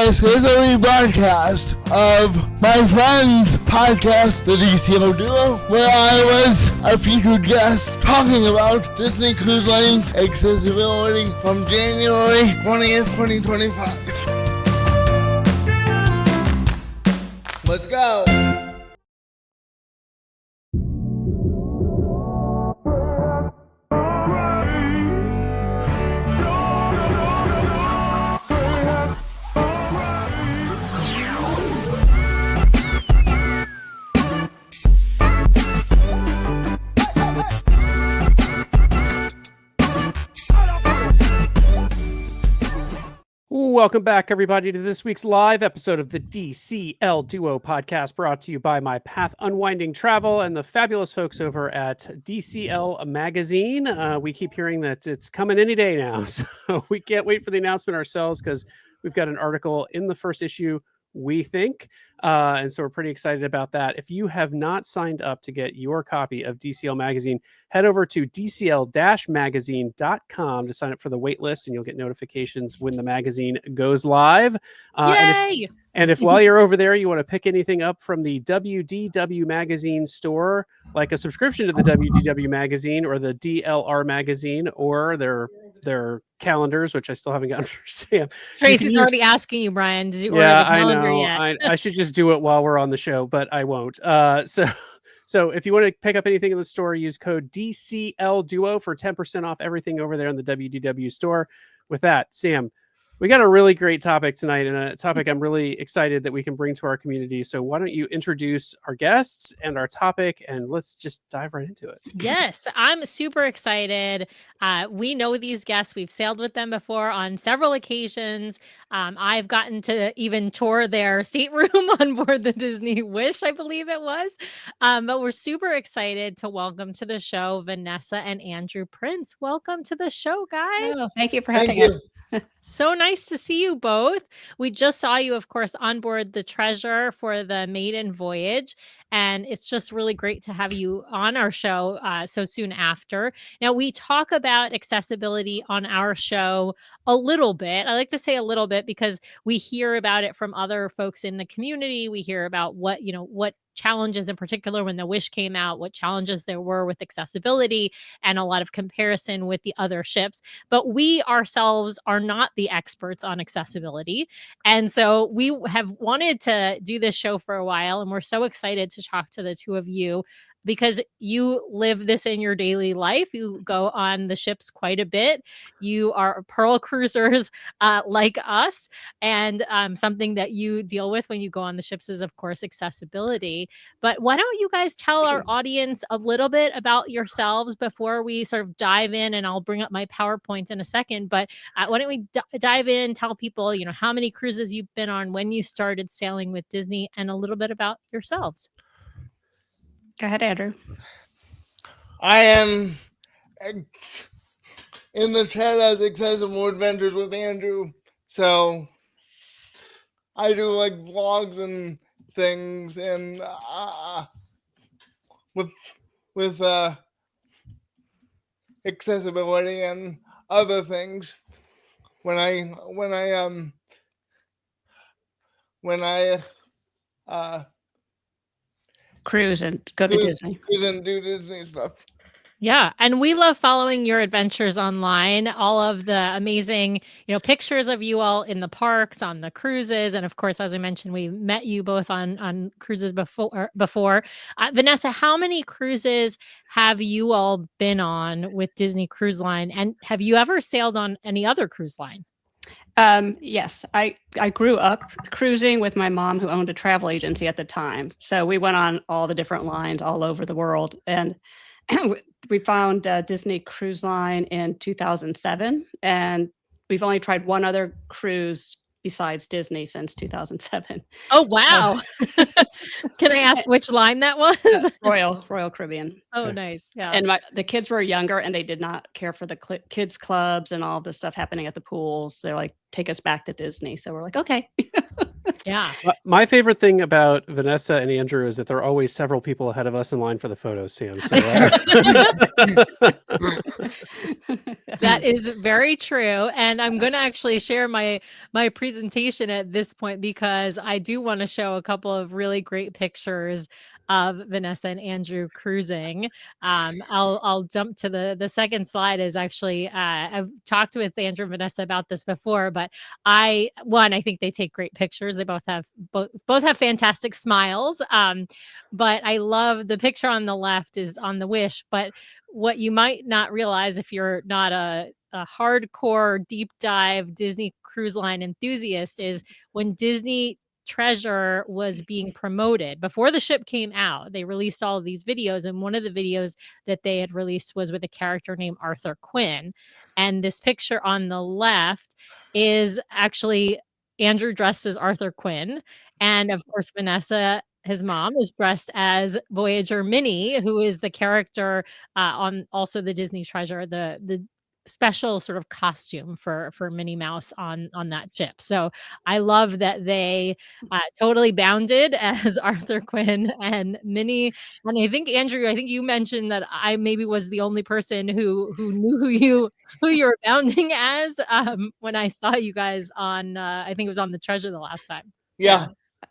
This is a rebroadcast of my friend's podcast, The DCL Duo, where I was a featured guest talking about Disney Cruise Line's accessibility from January 20th, 2025. Let's go! Welcome back, everybody, to this week's live episode of the DCL Duo podcast, brought to you by My Path Unwinding Travel and the fabulous folks over at DCL Magazine. We keep hearing that it's coming any day now, so we can't wait for the announcement ourselves because we've got an article in the first issue, we think, and so we're pretty excited about that. If you have not signed up to get your copy of DCL Magazine, head over to dcl-magazine.com to sign up for the wait list, and you'll get notifications when the magazine goes live. Yay! And if while you're over there, you want to pick anything up from the WDW Magazine store, like a subscription to the WDW Magazine or the DLR Magazine or their calendars, which I still haven't gotten for Sam. Tracy's already asking you, Brian. Did you order the calendar yet? I should just do it while we're on the show, but I won't. So if you want to pick up anything in the store, use code DCL Duo for 10% off everything over there in the WDW store. With that, Sam, we got a really great topic tonight, and a topic I'm really excited that we can bring to our community. So why don't you introduce our guests and our topic, and let's just dive right into it. Yes, I'm super excited. We know these guests. We've sailed with them before on several occasions. I've gotten to even tour their stateroom on board the Disney Wish, I believe it was. But we're super excited to welcome to the show Vanessa and Andrew Prince. Welcome to the show, guys. Oh, thank you for having us. So nice to see you both. We just saw you, of course, on board the Treasure for the maiden voyage, and it's just really great to have you on our show so soon after. Now, we talk about accessibility on our show a little bit. I like to say a little bit because we hear about it from other folks in the community. We hear about what challenges in particular when the Wish came out, what challenges there were with accessibility, and a lot of comparison with the other ships. But we ourselves are not the experts on accessibility. And so we have wanted to do this show for a while, and we're so excited to talk to the two of you because you live this in your daily life. You go on the ships quite a bit. You are Pearl cruisers like us. And something that you deal with when you go on the ships is, of course, accessibility. But why don't you guys tell our audience a little bit about yourselves before we sort of dive in, and I'll bring up my PowerPoint in a second. But why don't we dive in, tell people, how many cruises you've been on, when you started sailing with Disney, and a little bit about yourselves. Go ahead, Andrew. I am in the chat as Accessible Adventures with Andrew, so I do like vlogs and things, and with accessibility and other things. When I cruise and go to Disney. Cruise and do Disney stuff. Yeah. And we love following your adventures online, all of the amazing, pictures of you all in the parks, on the cruises. And of course, as I mentioned, we met you both on cruises before. Vanessa, how many cruises have you all been on with Disney Cruise Line? And have you ever sailed on any other cruise line? Yes, I grew up cruising with my mom, who owned a travel agency at the time. So we went on all the different lines all over the world. And we found Disney Cruise Line in 2007. And we've only tried one other cruise besides Disney since 2007. Oh, wow. Can I ask which line that was? Royal Caribbean. Oh, nice. Yeah. And the kids were younger, and they did not care for the kids clubs and all the stuff happening at the pools. They're like, take us back to Disney. So we're like, okay. Yeah. My favorite thing about Vanessa and Andrew is that there are always several people ahead of us in line for the photos, Sam. So That is very true, and I'm going to actually share my presentation at this point because I do want to show a couple of really great pictures of Vanessa and Andrew cruising. I'll jump to the second slide. Is actually I've talked with Andrew and Vanessa about this before, but I think they take great pictures. They both have fantastic smiles. But I love the picture on the left is on the Wish, but what you might not realize if you're not a hardcore deep dive Disney Cruise Line enthusiast is when Disney Treasure was being promoted before the ship came out, they released all of these videos, and one of the videos that they had released was with a character named Arthur Quinn. And this picture on the left is actually Andrew dressed as Arthur Quinn, and of course Vanessa, his mom, is dressed as Voyager Minnie, who is the character on also the Disney Treasure, the special sort of costume for Minnie Mouse on that ship. So I love that they totally bounded as Arthur Quinn and Minnie. And I think Andrew, I think you mentioned that I maybe was the only person who knew who you were bounding as when I saw you guys on I think it was on the Treasure the last time. Yeah.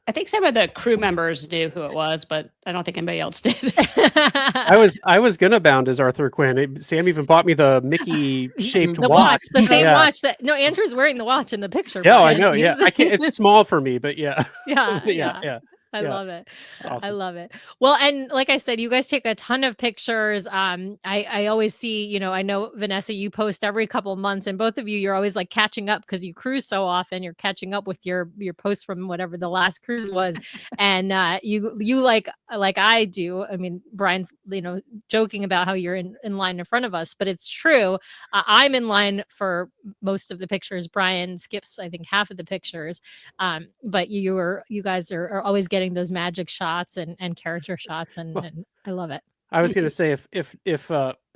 I think some of the crew members knew who it was, but I don't think anybody else did. I was gonna bound as Arthur Quinn. Sam even bought me the Mickey shaped the watch. the same Yeah. watch that Andrew's wearing the watch in the picture. Yeah, I Brian. know. Yeah, I can't. It's small for me, but yeah. Yeah. I Yeah. love it. Awesome. I love it. Well, and like I said, you guys take a ton of pictures. I always see, I know Vanessa, you post every couple of months, and both of you, you're always like catching up because you cruise so often. You're catching up with your posts from whatever the last cruise was, and you like I do. I mean, Brian's joking about how you're in line in front of us, but it's true. I'm in line for most of the pictures. Brian skips, I think, half of the pictures. But you guys are always getting those magic shots and character shots, and I love it. I was going to say if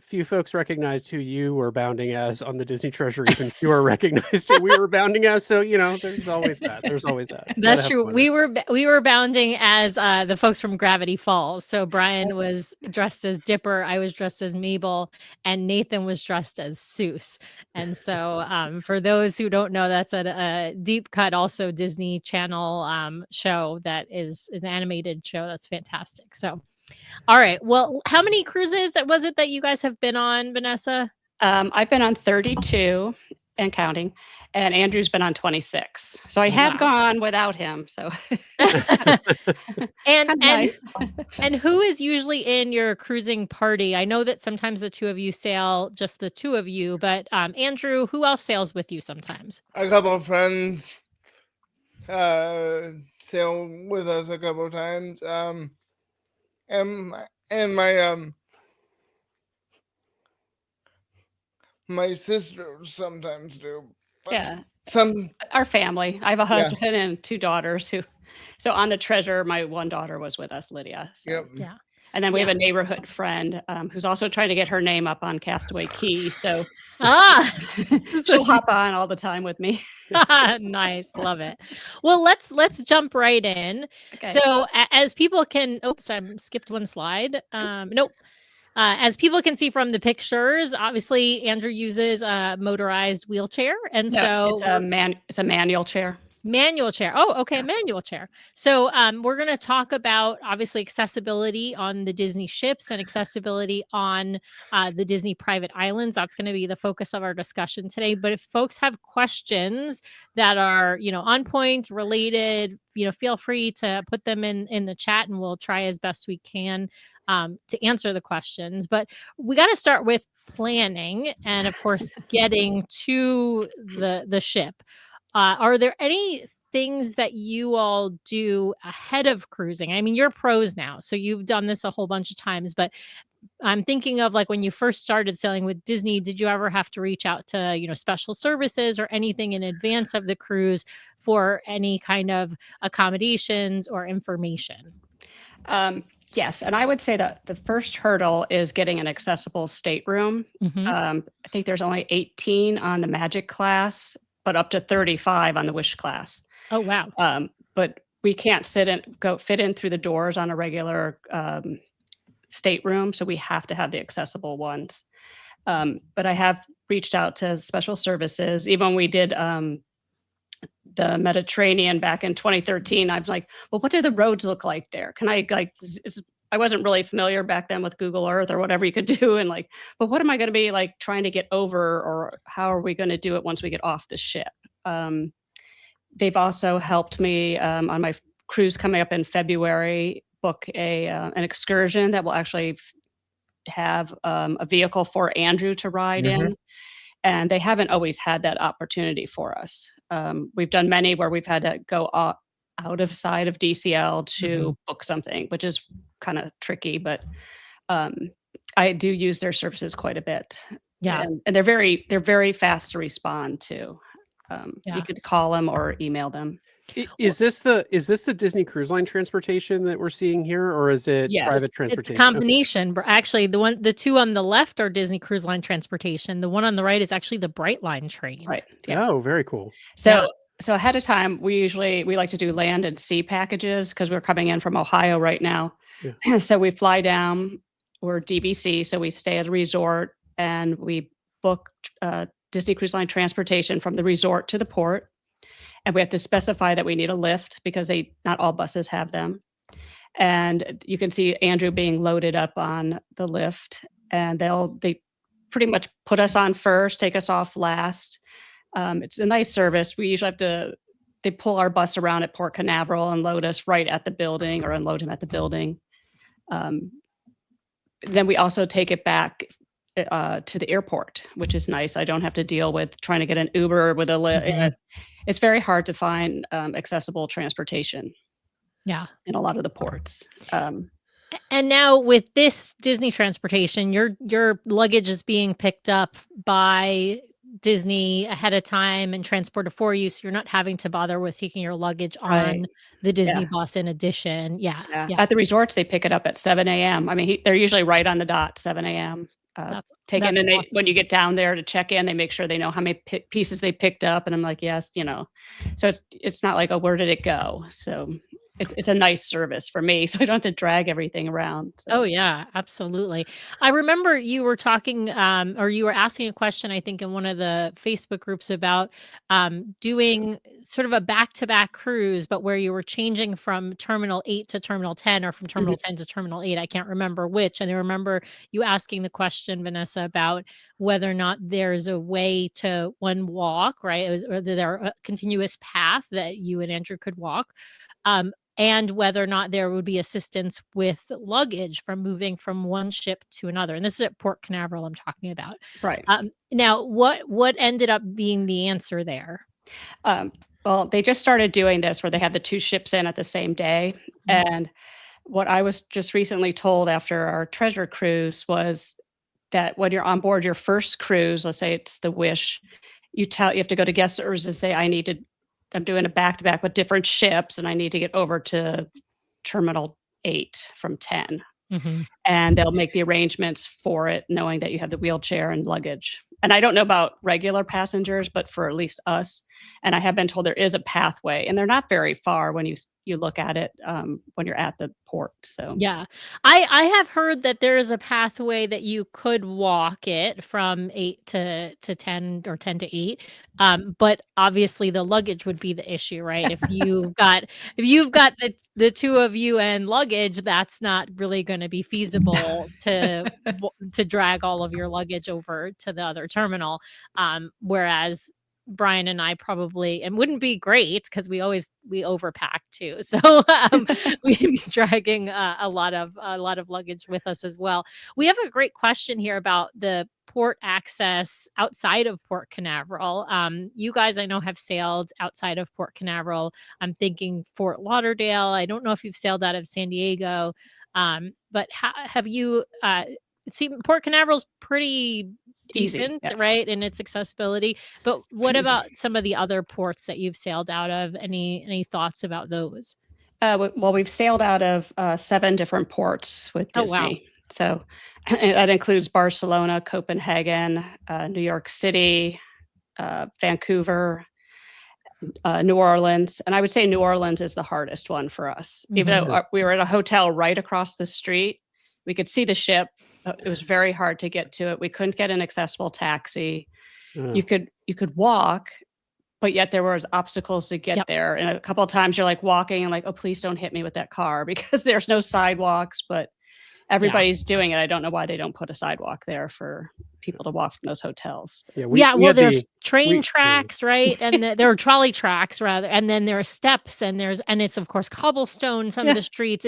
few folks recognized who you were bounding as on the Disney Treasure, even fewer recognized who we were bounding as. So there's always that. That's true. We were bounding as the folks from Gravity Falls. So Brian was dressed as Dipper, I was dressed as Mabel, and Nathan was dressed as Seuss. And so for those who don't know, that's a deep cut, also Disney Channel show that is an animated show that's fantastic. So. All right. Well, how many cruises was it that you guys have been on, Vanessa? I've been on 32 and counting, and Andrew's been on 26. So I have gone without him. So and nice. And who is usually in your cruising party? I know that sometimes the two of you sail, just the two of you, but Andrew, who else sails with you sometimes? A couple of friends sail with us a couple of times. And my sisters sometimes do. Yeah. Our family. I have a husband and two daughters so on the Treasure, my one daughter was with us, Lydia. So. Yep. Yeah. And then we have a neighborhood friend who's also trying to get her name up on Castaway Key. So she'll hop on all the time with me. Nice. Love it. Well, let's jump right in. Okay. So as people can, oops, I skipped one slide. Nope. As people can see from the pictures, obviously Andrew uses a motorized wheelchair. And so it's a manual chair. Manual chair. Oh, okay. Manual chair. So we're going to talk about obviously accessibility on the Disney ships and accessibility on the Disney private islands. That's going to be the focus of our discussion today. But if folks have questions that are, on point, related, feel free to put them in the chat, and we'll try as best we can to answer the questions. But we got to start with planning and, of course, getting to the ship. Are there any things that you all do ahead of cruising? I mean, you're pros now, so you've done this a whole bunch of times, but I'm thinking of like when you first started sailing with Disney, did you ever have to reach out to, special services or anything in advance of the cruise for any kind of accommodations or information? Yes. And I would say that the first hurdle is getting an accessible stateroom. Mm-hmm. I think there's only 18 on the Magic class, but up to 35 on the Wish class. Oh, wow. but we can't fit in through the doors on a regular stateroom, so we have to have the accessible ones. But I have reached out to special services. Even when we did the Mediterranean back in 2013, I'm like, well, what do the roads look like there? Can I I wasn't really familiar back then with Google Earth or whatever you could do. And like, but what am I going to be like trying to get over, or how are we going to do it once we get off the ship? They've also helped me on my cruise coming up in February, book an excursion that will actually have a vehicle for Andrew to ride in. And they haven't always had that opportunity for us. We've done many where we've had to go out of side of DCL to book something, which is kind of tricky, but I do use their services quite a bit. Yeah. And they're very fast to respond to. You could call them or email them. Is this the Disney Cruise Line transportation that we're seeing here, or is it private transportation? It's a combination. But actually, the two on the left are Disney Cruise Line transportation. The one on the right is actually the Brightline train. Right. Yes. Oh, very cool. So ahead of time, we like to do land and sea packages because we're coming in from Ohio right now. Yeah. So we fly down. We're DVC, so we stay at a resort and we book Disney Cruise Line transportation from the resort to the port. And we have to specify that we need a lift because not all buses have them. And you can see Andrew being loaded up on the lift, and they pretty much put us on first, take us off last. It's a nice service. We usually they pull our bus around at Port Canaveral and load us right at the building or unload him at the building. Then we also take it back to the airport, which is nice. I don't have to deal with trying to get an Uber with a lift. It's very hard to find accessible transportation. Yeah, in a lot of the ports. And now with this Disney transportation, your luggage is being picked up by Disney ahead of time and transported for you, so you're not having to bother with taking your luggage on the Disney bus in addition. Yeah. At the resorts, they pick it up at 7 a.m. I mean, they're usually right on the dot, 7 a.m. And when you get down there to check in, they make sure they know how many pieces they picked up. And I'm like, yes, so it's not like, oh, where did it go? So it's a nice service for me, so I don't have to drag everything around. So. Oh yeah, absolutely. I remember you were talking, or you were asking a question, I think, in one of the Facebook groups about doing sort of a back-to-back cruise, but where you were changing from Terminal 8 to Terminal 10, or from Terminal 10 to Terminal 8. I can't remember which. And I remember you asking the question, Vanessa, about whether or not there's a way to walk, right? Or there a continuous path that you and Andrew could walk. And whether or not there would be assistance with luggage from moving from one ship to another. And this is at Port Canaveral I'm talking about. Right. Now, what ended up being the answer there? Well, they just started doing this where they had the two ships in at the same day. And what I was just recently told after our Treasure cruise was that when you're on board your first cruise, let's say it's the Wish, you have to go to guest services and say, I'm doing a back-to-back with different ships, and I need to get over to Terminal 8 from 10. And they'll make the arrangements for it, knowing that you have the wheelchair and luggage. And I don't know about regular passengers, but for at least us, and I have been told there is a pathway, and they're not very far when you look at it when you're at the port. So yeah, I have heard that there is a pathway that you could walk it from 8 to 10 or 10 to 8. But obviously the luggage would be the issue, right? If you've got the two of you and luggage, that's not really going to be feasible to drag all of your luggage over to the other terminal. Whereas Brian and I probably, and wouldn't be great because we overpack too. So we'd be dragging a lot of luggage with us as well. We have a great question here about the port access outside of Port Canaveral. You guys, I know, have sailed outside of Port Canaveral. I'm thinking Fort Lauderdale. I don't know if you've sailed out of San Diego, but have you? Port Canaveral's pretty decent, right, in its accessibility. But what about some of the other ports that you've sailed out of? Any thoughts about those? Well, we've sailed out of 7 different ports with Disney. Oh, wow. So that includes Barcelona, Copenhagen, New York City, Vancouver. New Orleans, and I would say New Orleans is the hardest one for us. Even though we were at a hotel right across the street, we could see the ship. It was very hard to get to it. We couldn't get an accessible taxi. You could walk, but yet there was obstacles to get there. And a couple of times you're like walking and like, oh, please don't hit me with that car, because there's no sidewalks, but everybody's doing it. I don't know why they don't put a sidewalk there for people to walk from those hotels. Well, there's train tracks, right? And there are trolley tracks rather, and then there are steps, and it's of course cobblestone. Some of the streets.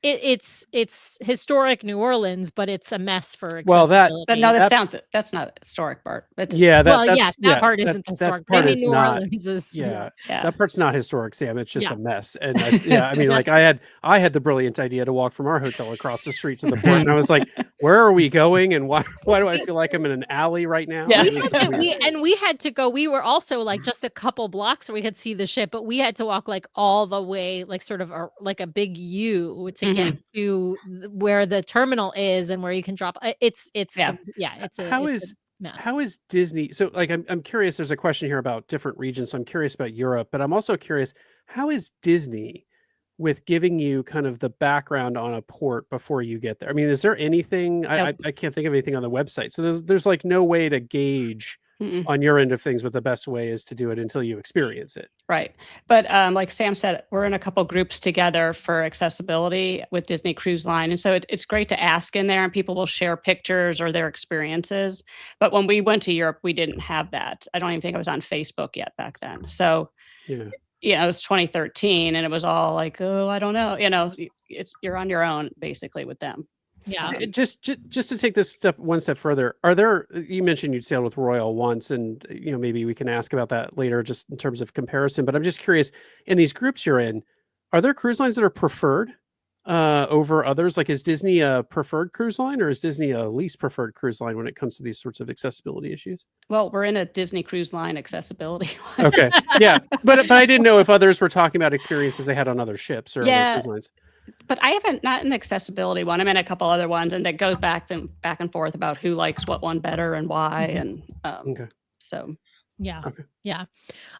It's historic New Orleans, but it's a mess for accessibility. But no, that's not historic part. That part isn't historic. Part Maybe is New not, Orleans is. That part's not historic, Sam. It's just a mess. And I had the brilliant idea to walk from our hotel across the street to the port, and I was like, where are we going? And why do I feel like I'm in an alley right now? Yeah. We had to go. We were also like just a couple blocks so we could see the ship, but we had to walk like all the way, like sort of like a big U to get to where the terminal is and where you can drop. It's a mess. How is Disney? So like, I'm curious. There's a question here about different regions. So I'm curious about Europe, but I'm also curious, how is Disney with giving you kind of the background on a port before you get there? I mean, is there anything? I can't think of anything on the website. So there's like no way to gauge on your end of things what the best way is to do it until you experience it. Right. But like Sam said, we're in a couple groups together for accessibility with Disney Cruise Line. And so it's great to ask in there, and people will share pictures or their experiences. But when we went to Europe, we didn't have that. I don't even think I was on Facebook yet back then. So it was 2013, and it was all like, oh, I don't know. You're on your own basically with them. Yeah. Just to take this one step further, you mentioned you'd sailed with Royal once, and maybe we can ask about that later just in terms of comparison, but I'm just curious, in these groups you're in, are there cruise lines that are preferred over others? Like, is Disney a preferred cruise line, or is Disney a least preferred cruise line when it comes to these sorts of accessibility issues? Well, we're in a Disney Cruise Line accessibility one. Okay. Yeah. But I didn't know if others were talking about experiences they had on other ships or other cruise lines. But I haven't, not an accessibility one. I'm in a couple other ones, and that goes back and forth about who likes what one better and why. And so. Yeah. Okay. Yeah.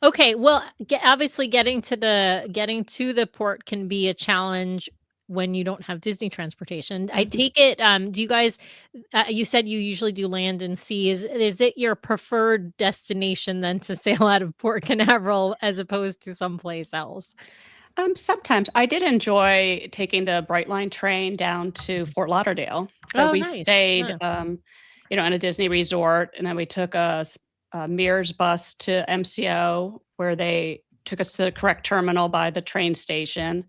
Okay. Well, obviously getting to the port can be a challenge when you don't have Disney transportation. I take it, do you guys, you said you usually do land and sea. Is it your preferred destination then to sail out of Port Canaveral as opposed to someplace else? Sometimes I did enjoy taking the Brightline train down to Fort Lauderdale. So we stayed, in a Disney resort, and then we took a Mears bus to MCO, where they took us to the correct terminal by the train station.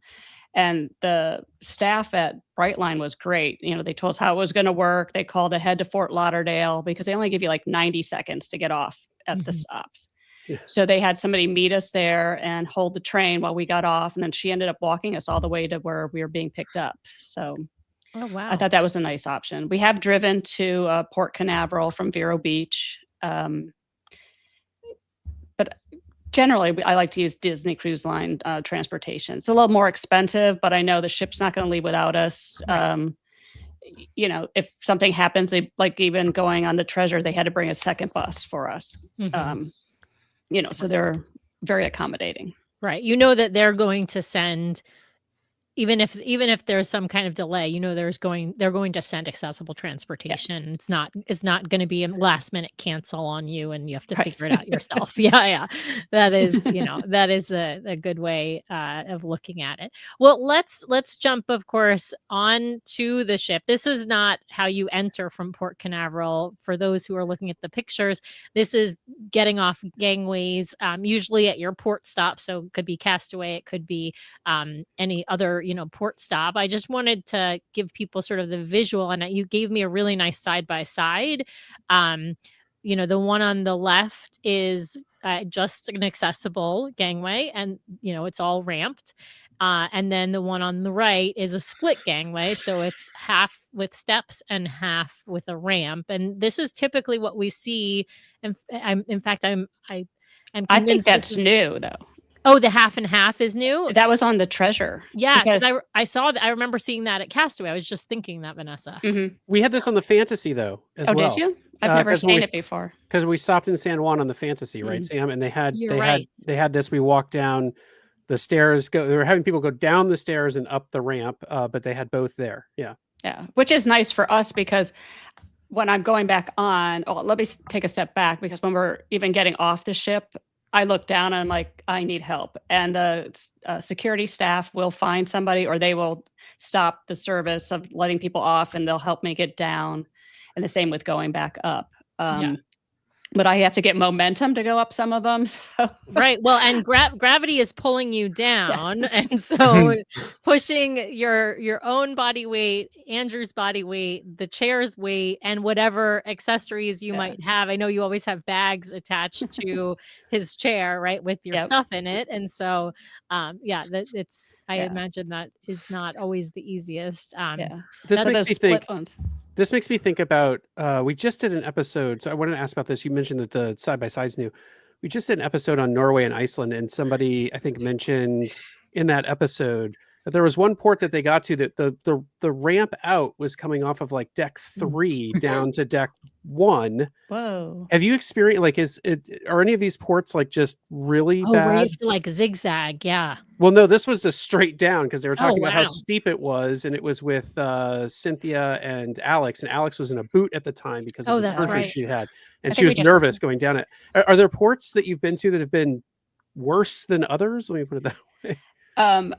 And the staff at Brightline was great. They told us how it was going to work. They called ahead to Fort Lauderdale because they only give you like 90 seconds to get off at the stops. Yeah. So they had somebody meet us there and hold the train while we got off. And then she ended up walking us all the way to where we were being picked up. So I thought that was a nice option. We have driven to Port Canaveral from Vero Beach. But generally, I like to use Disney Cruise Line transportation. It's a little more expensive, but I know the ship's not going to leave without us. If something happens, they like even going on the Treasure, they had to bring a second bus for us. So they're very accommodating. Right. That they're going to send, even if there's some kind of delay, they're going to send accessible transportation. Yeah. It's not going to be a last minute cancel on you and you have to figure it out yourself. Yeah. That is, that is a good way of looking at it. Well, let's jump, of course, on to the ship. This is not how you enter from Port Canaveral. For those who are looking at the pictures, this is getting off gangways, usually at your port stop. So it could be Castaway, it could be any other port stop. I just wanted to give people sort of the visual, and you gave me a really nice side by side. The one on the left is just an accessible gangway, and it's all ramped. And then the one on the right is a split gangway, so it's half with steps and half with a ramp. And this is typically what we see. And I think that's new, though. Oh, the half and half is new. That was on the Treasure. Yeah, because I saw that. I remember seeing that at Castaway. I was just thinking that, Vanessa. Mhm. We had this on the Fantasy though as Oh, well. did you? I've never 'cause when seen we it before. Because we stopped in San Juan on the Fantasy, right, Sam? And You're right. they had this. We walked down the stairs. They were having people go down the stairs and up the ramp, but they had both there. Yeah. Yeah, which is nice for us because when I'm going back on, let me take a step back because when we're even getting off the ship, I look down and I'm like, I need help. And the security staff will find somebody or they will stop the service of letting people off and they'll help me get down. And the same with going back up. Yeah. But I have to get momentum to go up some of them. So. Right. Well, and gravity is pulling you down, and so pushing your own body weight, Andrew's body weight, the chair's weight, and whatever accessories you might have. I know you always have bags attached to his chair, right, with your stuff in it, and so I imagine that is not always the easiest. This makes me think. This makes me think about, we just did an episode. So I wanted to ask about this. You mentioned that the side-by-sides new. We just did an episode on Norway and Iceland, and somebody, I think, mentioned in that episode that there was one port that they got to that the ramp out was coming off of like deck 3 down to deck 1. Whoa. Have you experienced, are any of these ports like just really bad? Where you have to like zigzag, yeah. Well, no, this was just straight down because they were talking about how wow. steep it was, and it was with Cynthia and Alex was in a boot at the time because of the that's surgery right. she had, and she was nervous going down it. Are there ports that you've been to that have been worse than others? Let me put it that way.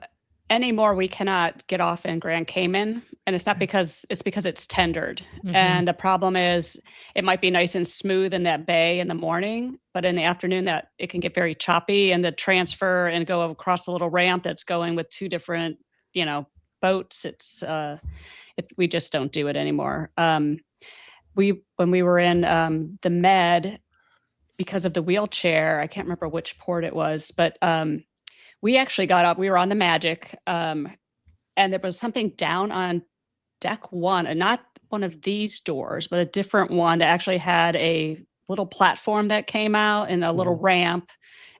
Anymore, we cannot get off in Grand Cayman, and it's not because it's tendered. And the problem is it might be nice and smooth in that bay in the morning, but in the afternoon that it can get very choppy, and the transfer and go across a little ramp that's going with 2 different, boats. We just don't do it anymore. When we were in the Med, because of the wheelchair, I can't remember which port it was, but we actually got up. We were on the Magic, and there was something down on deck 1, and not one of these doors, but a different one that actually had a little platform that came out and a little ramp.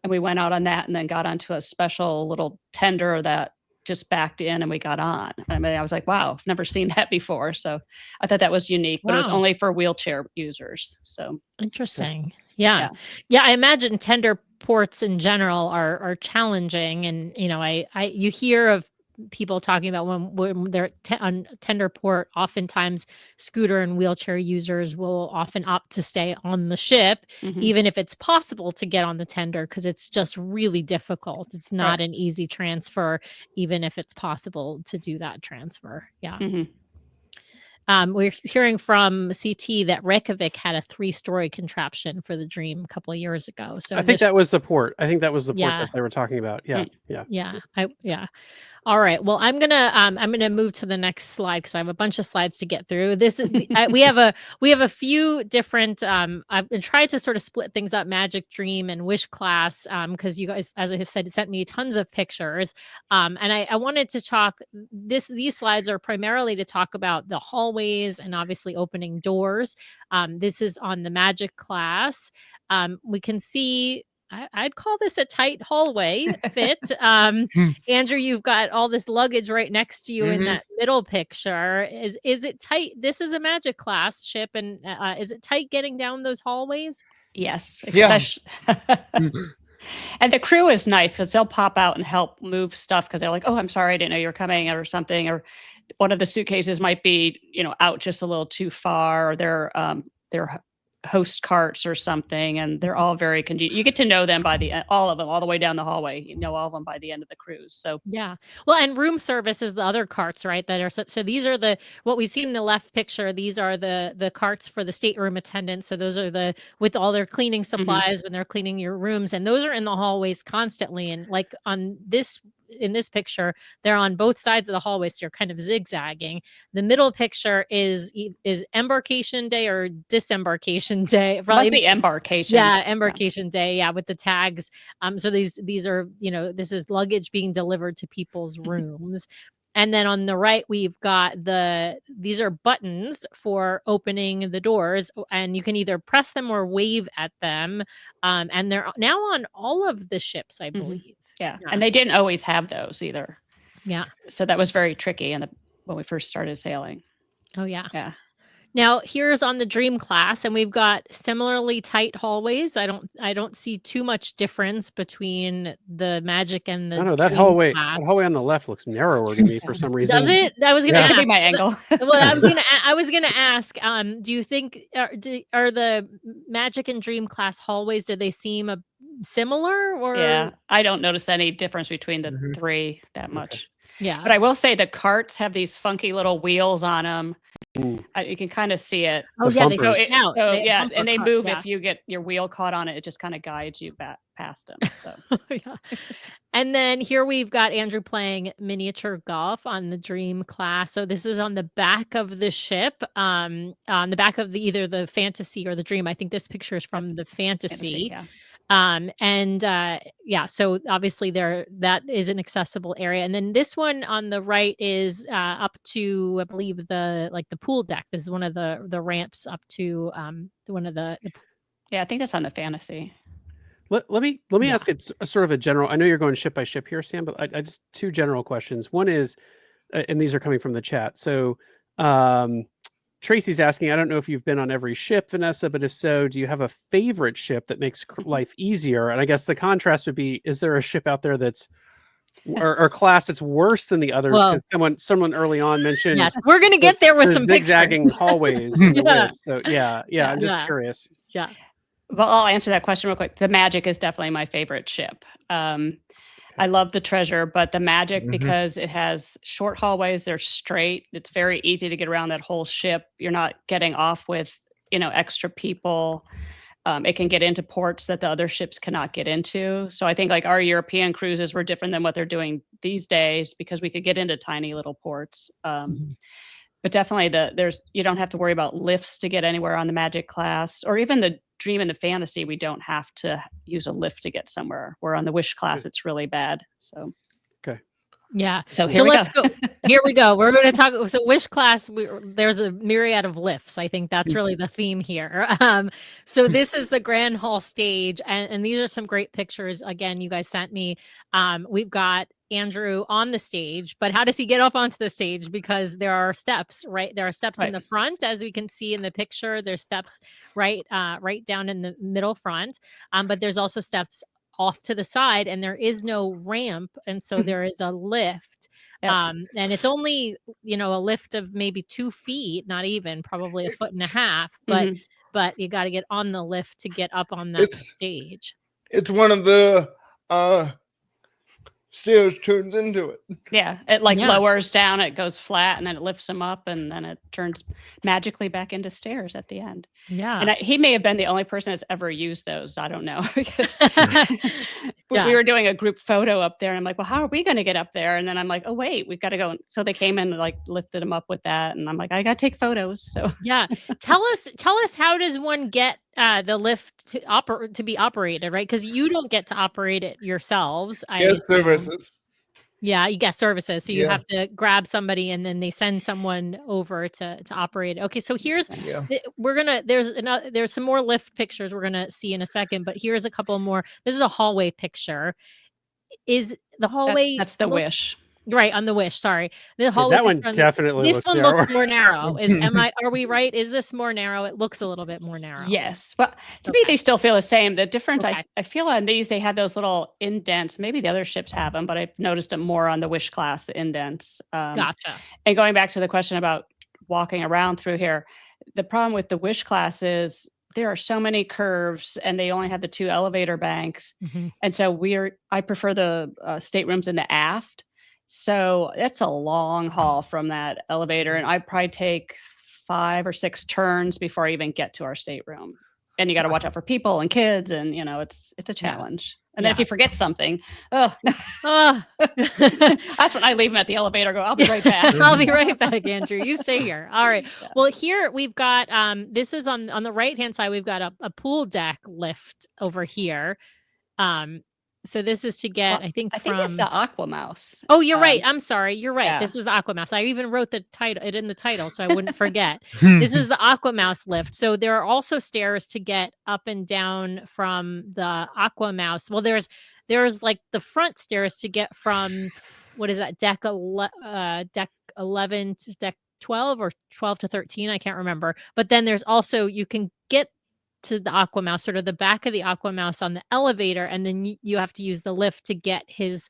And we went out on that and then got onto a special little tender that just backed in and we got on. I mean, I was like, wow, I've never seen that before. So I thought that was unique, but it was only for wheelchair users. So interesting. Yeah. I imagine tender ports in general are challenging, and you hear of people talking about when they're on tender port, oftentimes scooter and wheelchair users will often opt to stay on the ship, even if it's possible to get on the tender, because it's just really difficult. It's not an easy transfer, even if it's possible to do that transfer. Yeah. We're hearing from CT that Reykjavik had a 3-story contraption for the Dream a couple of years ago. So I think that was the port. I think that was the port that they were talking about. Yeah. All right. Well, I'm gonna move to the next slide because I have a bunch of slides to get through. This is we have a few different. I've been trying to sort of split things up: Magic, Dream, and Wish class. Because you guys, as I have said, sent me tons of pictures. And I wanted to talk. These slides are primarily to talk about the hallways and obviously opening doors. This is on the Magic class. We can see. I'd call this a tight hallway fit. Andrew, you've got all this luggage right next to you in that middle picture. Is it tight? This is a Magic class ship, and is it tight getting down those hallways? Yes. And the crew is nice because they'll pop out and help move stuff because they're like, oh, I'm sorry, I didn't know you were coming or something. Or one of the suitcases might be, out just a little too far, or they're host carts or something, and they're all very congenial. You get to know them by the end, all of them, all the way down the hallway. You know all of them by the end of the cruise. So yeah, well, and room service is the other carts, right? That are so these are what we see in the left picture. These are the carts for the stateroom attendants. So those are with all their cleaning supplies when they're cleaning your rooms, and those are in the hallways constantly. And like in this picture, they're on both sides of the hallway, so you're kind of zigzagging. The middle picture is embarkation day or disembarkation day. Probably the embarkation. Yeah, embarkation day. Yeah, with the tags. So these are this is luggage being delivered to people's rooms. And then on the right, we've got these are buttons for opening the doors, and you can either press them or wave at them. And they're now on all of the ships, I believe. Yeah. And they didn't always have those either. Yeah. So that was very tricky when we first started sailing. Oh, yeah. Yeah. Now here's on the Dream class, and we've got similarly tight hallways. I don't see too much difference between the Magic and the I don't know, that Dream hallway class. on the left looks narrower to me for some reason. Does it? I was gonna Yeah. ask. Could be my angle. Well, I was gonna ask. Do you think are the Magic and Dream class hallways? Do they seem similar? Or Yeah, I don't notice any difference between the Mhm. three that much. yeah, But I will say the carts have these funky little wheels on them. Ooh. You can kind of see it. oh The yeah, they bumpers. stick out. They have yeah, bumper and they cut, move yeah. if you get your wheel caught on it. It just kind of guides you back past them. So. Yeah. And then here we've got Andrew playing miniature golf on the Dream class. So this is on the back of the ship, on the back of either the Fantasy or the Dream. I think this picture is from the Fantasy. Yeah. So obviously that is an accessible area. And then this one on the right is up to, I believe, the pool deck. This is one of the ramps up to one of the Yeah, I think that's on the Fantasy. Let me Yeah. ask it sort of a general. I know you're going ship by ship here, Sam, but I just two general questions. One is, and these are coming from the chat. So Tracy's asking, I don't know if you've been on every ship, Vanessa, but if so, do you have a favorite ship that makes life easier? And I guess the contrast would be, is there a ship out there that's or class that's worse than the others? Well- Because someone early on mentioned yes, we're gonna get there with the some zigzagging pictures. hallways. in the Yeah. Wish. So yeah, I'm just Yeah. curious. Yeah. Well, I'll answer that question real quick. The Magic is definitely my favorite ship. I love the Treasure, but the Magic, Mhm. because it has short hallways, they're straight. It's very easy to get around that whole ship. You're not getting off with, extra people. It can get into ports that the other ships cannot get into. So I think like our European cruises were different than what they're doing these days because we could get into tiny little ports. But definitely you don't have to worry about lifts to get anywhere on the Magic class, or even the Dream and the Fantasy. We don't have to use a lift to get somewhere. Where on the Wish class, it's really bad. So Yeah. So So here we let's go. go. Here we go. We're going to talk. So Wish class, there's a myriad of lifts. I think that's really the theme here. So this is the Grand Hall stage. And these are some great pictures. Again, you guys sent me. We've got Andrew on the stage, but how does he get up onto the stage? Because there are steps, right? There are steps in Right. the front, as we can see in the picture. There's steps right down in the middle front. But there's also steps off to the side, and there is no ramp, and so there is a lift. Yep. And it's only a lift of maybe 2 feet, not even, probably 1.5 feet, but you got to get on the lift to get up on that stage. It's one of the stairs turns into it. Yeah, it lowers down, it goes flat, and then it lifts them up, and then it turns magically back into stairs at the end. Yeah. And he may have been the only person that's ever used those. I don't know. Because Yeah. we were doing a group photo up there, and I'm like, well, how are we going to get up there? And then I'm like, oh, wait, we've got to go. So they came in and lifted them up with that. And I'm like, I got to take photos. So Yeah. Tell us, how does one get the lift to be operated, right? Because you don't get to operate it yourselves. Yes, services. Yeah, you get services. So you Yeah. have to grab somebody and then they send someone over to operate it. Okay, so here's Yeah. there's some more lift pictures we're gonna see in a second, but here's a couple more. This is a hallway picture. Is the hallway that's the Wish. Right, on the Wish, sorry. The hallway that one picture definitely this looks one narrower. looks more narrow. Are we right? Is this more narrow? It looks a little bit more narrow. Yes. But to me, Okay. they still feel the same. The difference, Okay. I feel on these, they had those little indents. Maybe the other ships have them, but I've noticed them more on the Wish class, the indents. Gotcha. And going back to the question about walking around through here, the problem with the Wish class is there are so many curves and they only have the 2 elevator banks. Mhm. And so I prefer the staterooms in the aft. So that's a long haul from that elevator. And I probably take 5 or 6 turns before I even get to our stateroom. And you got to watch out for people and kids. And, it's a challenge. And then if Yeah. you forget something, oh, Ah. that's when I leave them at the elevator. Go, I'll be right back. I'll be right back, Andrew. You stay here. All right. Yeah. Well, here we've got this is on the right hand side. We've got a pool deck lift over here. So this is to get, Well, I think, I think it's from. the Aqua Mouse. Oh, you're right. I'm sorry. You're right. yeah. This is the Aqua Mouse. I even wrote it in the title, so I wouldn't forget. This is the Aqua Mouse lift. So there are also stairs to get up and down from the Aqua Mouse. Well, there's like the front stairs to get from, what is that, deck 11 to deck 12 or 12 to 13. I can't remember. But then there's also, you can get to the Aqua Mouse, sort of the back of the Aqua Mouse on the elevator, and then you have to use the lift to get his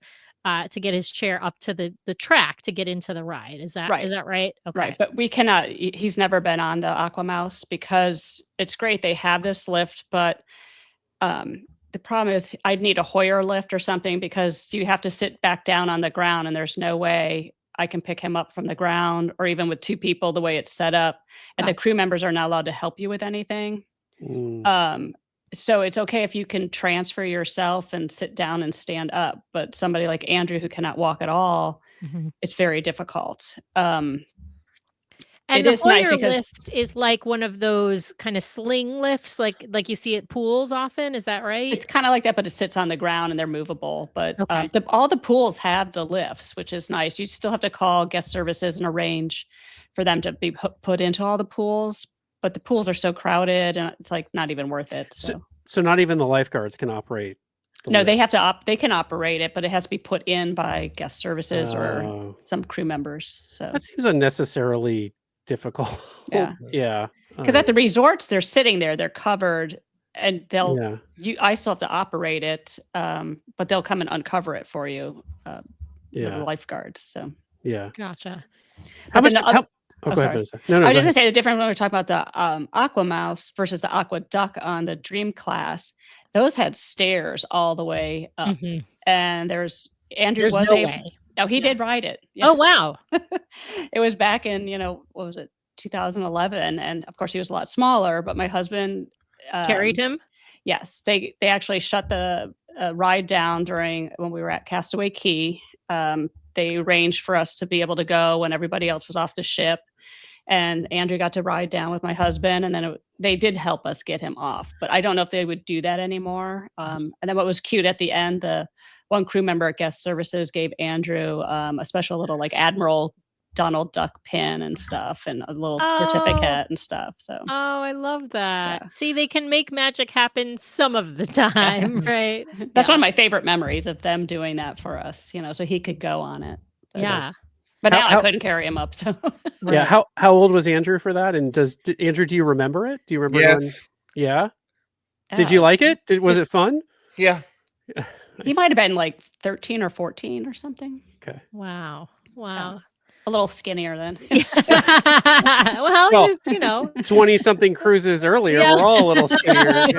chair up to the track to get into the ride. Is that Right. Is that right? Okay. Right. But we cannot, he's never been on the Aqua Mouse because it's great. They have this lift, but the problem is I'd need a Hoyer lift or something because you have to sit back down on the ground and there's no way I can pick him up from the ground or even with two people the way it's set up. And the crew members are not allowed to help you with anything. So it's okay if you can transfer yourself and sit down and stand up, but somebody like Andrew who cannot walk at all, it's very difficult. And it the is nice Hoyer because lift is like one of those kind of sling lifts, like you see at pools often. Is that right? it's kind of like that, but it sits on the ground and they're movable. But Okay. all the pools have the lifts, which is nice. You still have to call guest services and arrange for them to be put into all the pools. But the pools are so crowded and it's like not even worth it. So not even the lifeguards can operate. No, they have to they can operate it, but it has to be put in by guest services or some crew members. So that seems unnecessarily difficult. Yeah. Yeah. Because at the resorts, they're sitting there, they're covered, and I still have to operate it, but they'll come and uncover it for you. The lifeguards. So yeah. Gotcha. How much? Go ahead, Vanessa. No, I was just going to say the difference when we're talking about the Aqua Mouse versus the Aqua Duck on the Dream Class. Those had stairs all the way up, and Andrew was no way. No, he did ride it. Yeah. Oh wow! It was back in what was it, 2011, and of course he was a lot smaller. But my husband carried him. Yes, they actually shut the ride down when we were at Castaway Cay. They arranged for us to be able to go when everybody else was off the ship. And Andrew got to ride down with my husband, and then they did help us get him off. But I don't know if they would do that anymore. And then what was cute at the end, the one crew member at guest services gave Andrew a special little like Admiral Donald Duck pin and stuff, and a little certificate and stuff. So I love that. Yeah. See, they can make magic happen some of the time, right? That's one of my favorite memories of them doing that for us. So he could go on it. But now I couldn't carry him up. So yeah. How old was Andrew for that? And Andrew, do you remember it? Do you remember? Yes. Yeah. Did you like it? Was it fun? Yeah. He might have been like 13 or 14 or something. Okay. Wow. A little skinnier then. Well, he was, 20-something cruises earlier. Yeah. We're all a little skinnier.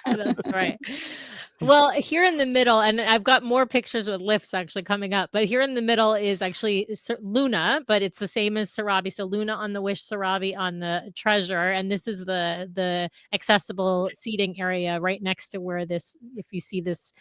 That's right. Well, here in the middle, and I've got more pictures with lifts actually coming up, but here in the middle is actually Luna, but it's the same as Sarabi. So Luna on the Wish, Sarabi on the Treasure, and this is the accessible seating area right next to where this, if you see this,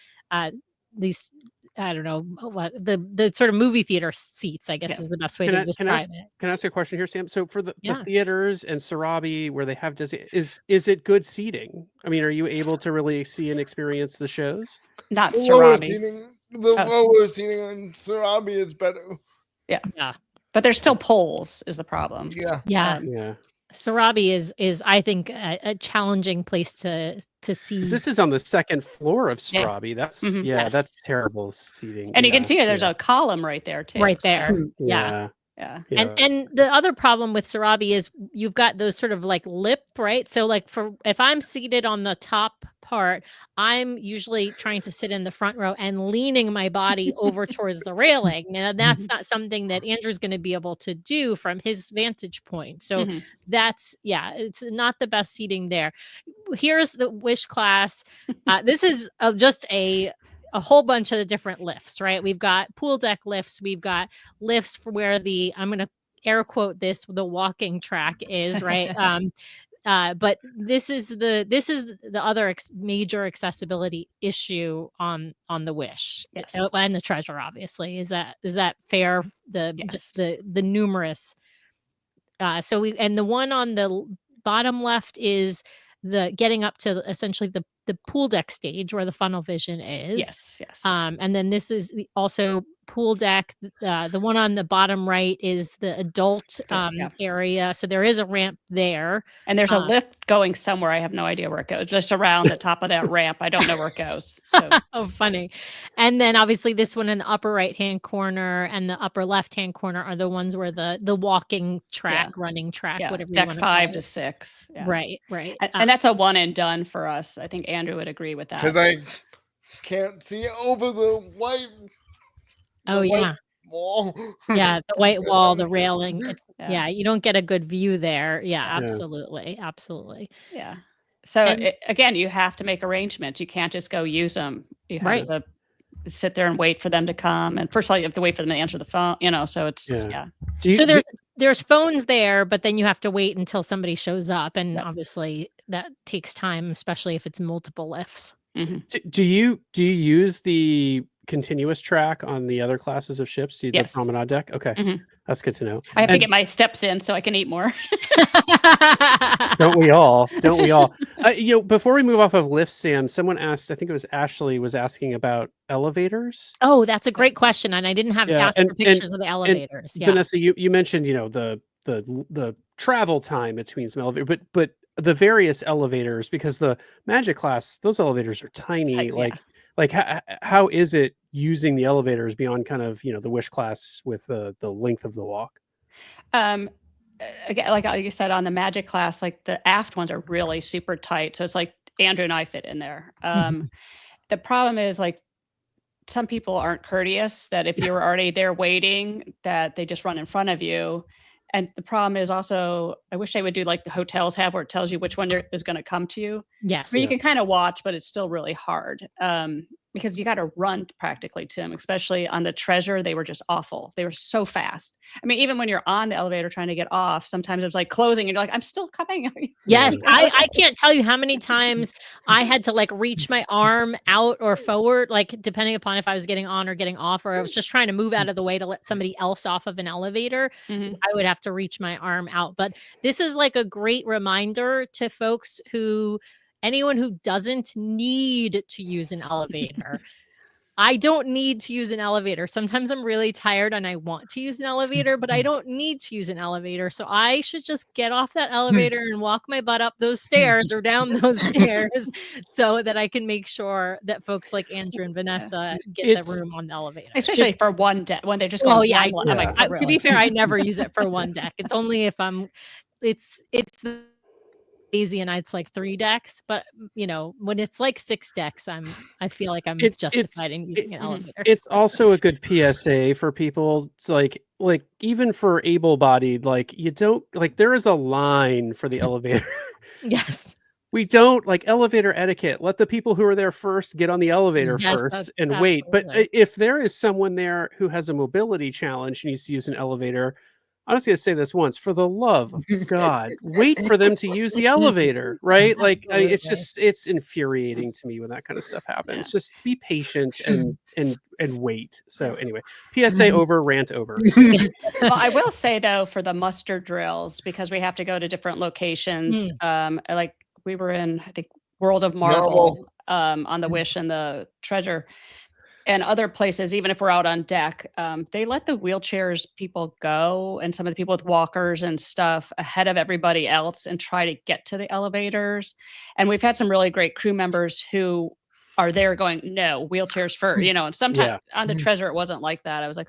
these, I don't know what the sort of movie theater seats, I guess is the best way to describe it. Can I ask you a question here, Sam? So for the theaters and Sarabi where they have Disney, is it good seating? I mean, are you able to really see and experience the shows? Not Sarabi. The lower seating on Sarabi is better. Yeah. But there's still poles is the problem. Yeah. Sarabi is I think a challenging place to see. This is on the second floor of Sarabi. That's that's terrible seating. And you can see there's a column right there too. Right there. Yeah. And the other problem with Sarabi is you've got those sort of like lip, right? So like if I'm seated on the top part, I'm usually trying to sit in the front row and leaning my body over towards the railing. Now that's not something that Andrew's going to be able to do from his vantage point. So that's, it's not the best seating there. Here's the Wish class. This is just a whole bunch of the different lifts, right? We've got pool deck lifts. We've got lifts for where I'm going to air quote this, the walking track is, right? But this is the other major accessibility issue on the Wish and the Treasure. Obviously, is that fair? Just the numerous. And the one on the bottom left is the getting up to essentially the pool deck stage where the funnel vision is. Yes. And then this is also pool deck. The one on the bottom right is the adult area. So there is a ramp there. And there's a lift going somewhere. I have no idea where it goes. Just around the top of that ramp. I don't know where it goes. So. Oh, funny. And then obviously this one in the upper right-hand corner and the upper left-hand corner are the ones where the walking track, running track, whatever you deck want to 5 call to it. 6. Yeah. Right. And that's a one and done for us. I think Andrew would agree with that. Because I can't see over the white. White wall. Yeah, the white wall, the railing. It's you don't get a good view there. Yeah, absolutely. Yeah. So again, you have to make arrangements. You can't just go use them. You have to sit there and wait for them to come. And first of all, you have to wait for them to answer the phone. So it's So there's phones there, but then you have to wait until somebody shows up, and obviously that takes time, especially if it's multiple lifts. Mm-hmm. Do you use the continuous track on the other classes of ships? The promenade deck? Okay. Mm-hmm. That's good to know. I have to get my steps in so I can eat more. Don't we all? Before we move off of lifts, Sam, someone asked, I think it was Ashley, was asking about elevators. Oh, that's a great question. And I didn't have asked for pictures of the elevators. Vanessa, you mentioned, the travel time between some elevators, but the various elevators, because the magic class, those elevators are tiny. How is it using the elevators beyond kind of, the wish class with the length of the walk? Again, like you said, on the magic class, like the aft ones are really super tight. So it's like Andrew and I fit in there. The problem is like some people aren't courteous, that if you're already there waiting, that they just run in front of you. And the problem is also, I wish they would do like the hotels have, where it tells you which one is going to come to you. Yes. You can kind of watch, but it's still really hard because you got to run practically to them, especially on the Treasure. They were just awful. They were so fast. I mean, even when you're on the elevator trying to get off, sometimes it was like closing and you're like, I'm still coming. Yes. I can't tell you how many times I had to like reach my arm out or forward, like depending upon if I was getting on or getting off, or I was just trying to move out of the way to let somebody else off of an elevator. Mm-hmm. I would have to reach my arm out. But this is like a great reminder to folks anyone who doesn't need to use an elevator. I don't need to use an elevator. Sometimes I'm really tired and I want to use an elevator, but I don't need to use an elevator. So I should just get off that elevator and walk my butt up those stairs or down those stairs so that I can make sure that folks like Andrew and Vanessa get the room on the elevator. Especially for one deck, when they're just going To be fair, I never use it for one deck. It's only if it's easy and it's like 3 decks, but when it's like 6 decks, I feel like I'm justified in using an elevator. It's also a good PSA for people. It's like even for able-bodied, you don't there is a line for the elevator. Yes. We don't elevator etiquette. Let the people who are there first get on the elevator first and wait. But if there is someone there who has a mobility challenge and needs to use an elevator, I'm just going to say this once, for the love of God, wait for them to use the elevator, right? It's infuriating to me when that kind of stuff happens. Just be patient and wait. So anyway, PSA over, rant over. Well, I will say though, for the muster drills, because we have to go to different locations, like we were in, I think, World of Marvel on the Wish and the Treasure. And other places, even if we're out on deck, they let the wheelchairs people go and some of the people with walkers and stuff ahead of everybody else and try to get to the elevators. And we've had some really great crew members who are there going, no, wheelchairs first, and sometimes on the Treasure, it wasn't like that. I was like,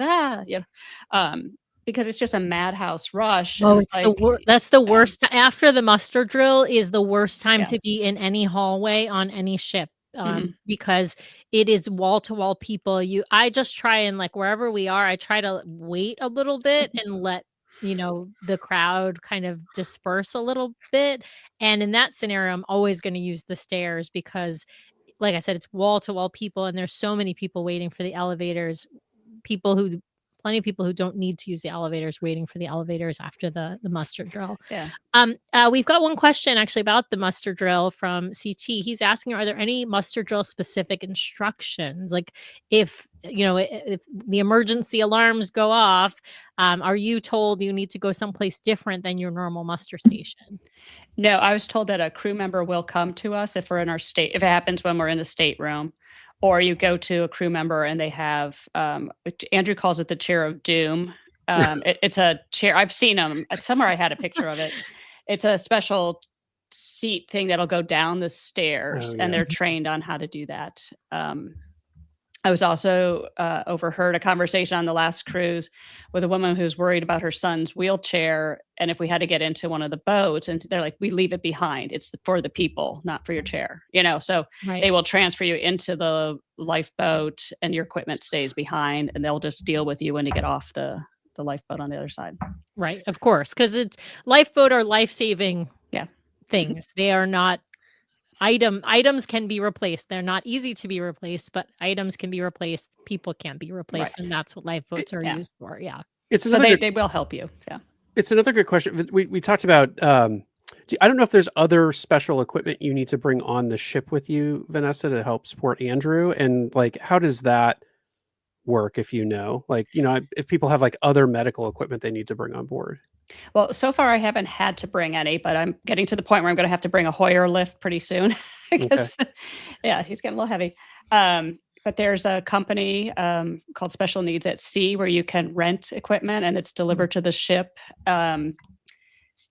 because it's just a madhouse rush. Oh, that's the worst. After the muster drill is the worst time to be in any hallway on any ship. Because it is wall to wall people. I just try and wherever we are, I try to wait a little bit and let the crowd kind of disperse a little bit. And in that scenario, I'm always going to use the stairs because, like I said, it's wall to wall people, and there's so many people waiting for the elevators. Plenty of people who don't need to use the elevators waiting for the elevators after the muster drill. Yeah. We've got one question actually about the muster drill from CT. He's asking, are there any muster drill specific instructions? Like if the emergency alarms go off, are you told you need to go someplace different than your normal muster station? No, I was told that a crew member will come to us if we're in our state, if it happens when we're in the stateroom, or you go to a crew member and they have, Andrew calls it the chair of doom. It's a chair. I've seen them somewhere. I had a picture of it. It's a special seat thing that'll go down the stairs, Oh, and yeah. they're trained on how to do that. I was also overheard a conversation on the last cruise with a woman who's worried about her son's wheelchair. And if we had to get into one of the boats, and they're like, we leave it behind. It's for the people, not for your chair, so Right. they will transfer you into the lifeboat and your equipment stays behind, and they'll just deal with you when you get off the lifeboat on the other side. Right. Of course. Because it's lifeboat are life-saving Yeah. things. They are not items can be replaced. They're not easy to be replaced, but items can be replaced. People can't be replaced. Right. And that's what lifeboats are Yeah. used for. Yeah. It's So another they will help you. Yeah. It's another good question. We talked about. I don't know if there's other special equipment you need to bring on the ship with you, Vanessa, to help support Andrew, and like how does that work? If if people have like other medical equipment they need to bring on board. Well, so far I haven't had to bring any, but I'm getting to the point where I'm going to have to bring a Hoyer lift pretty soon because, yeah, he's getting a little heavy. But there's a company called Special Needs at Sea where you can rent equipment and it's delivered to the ship. I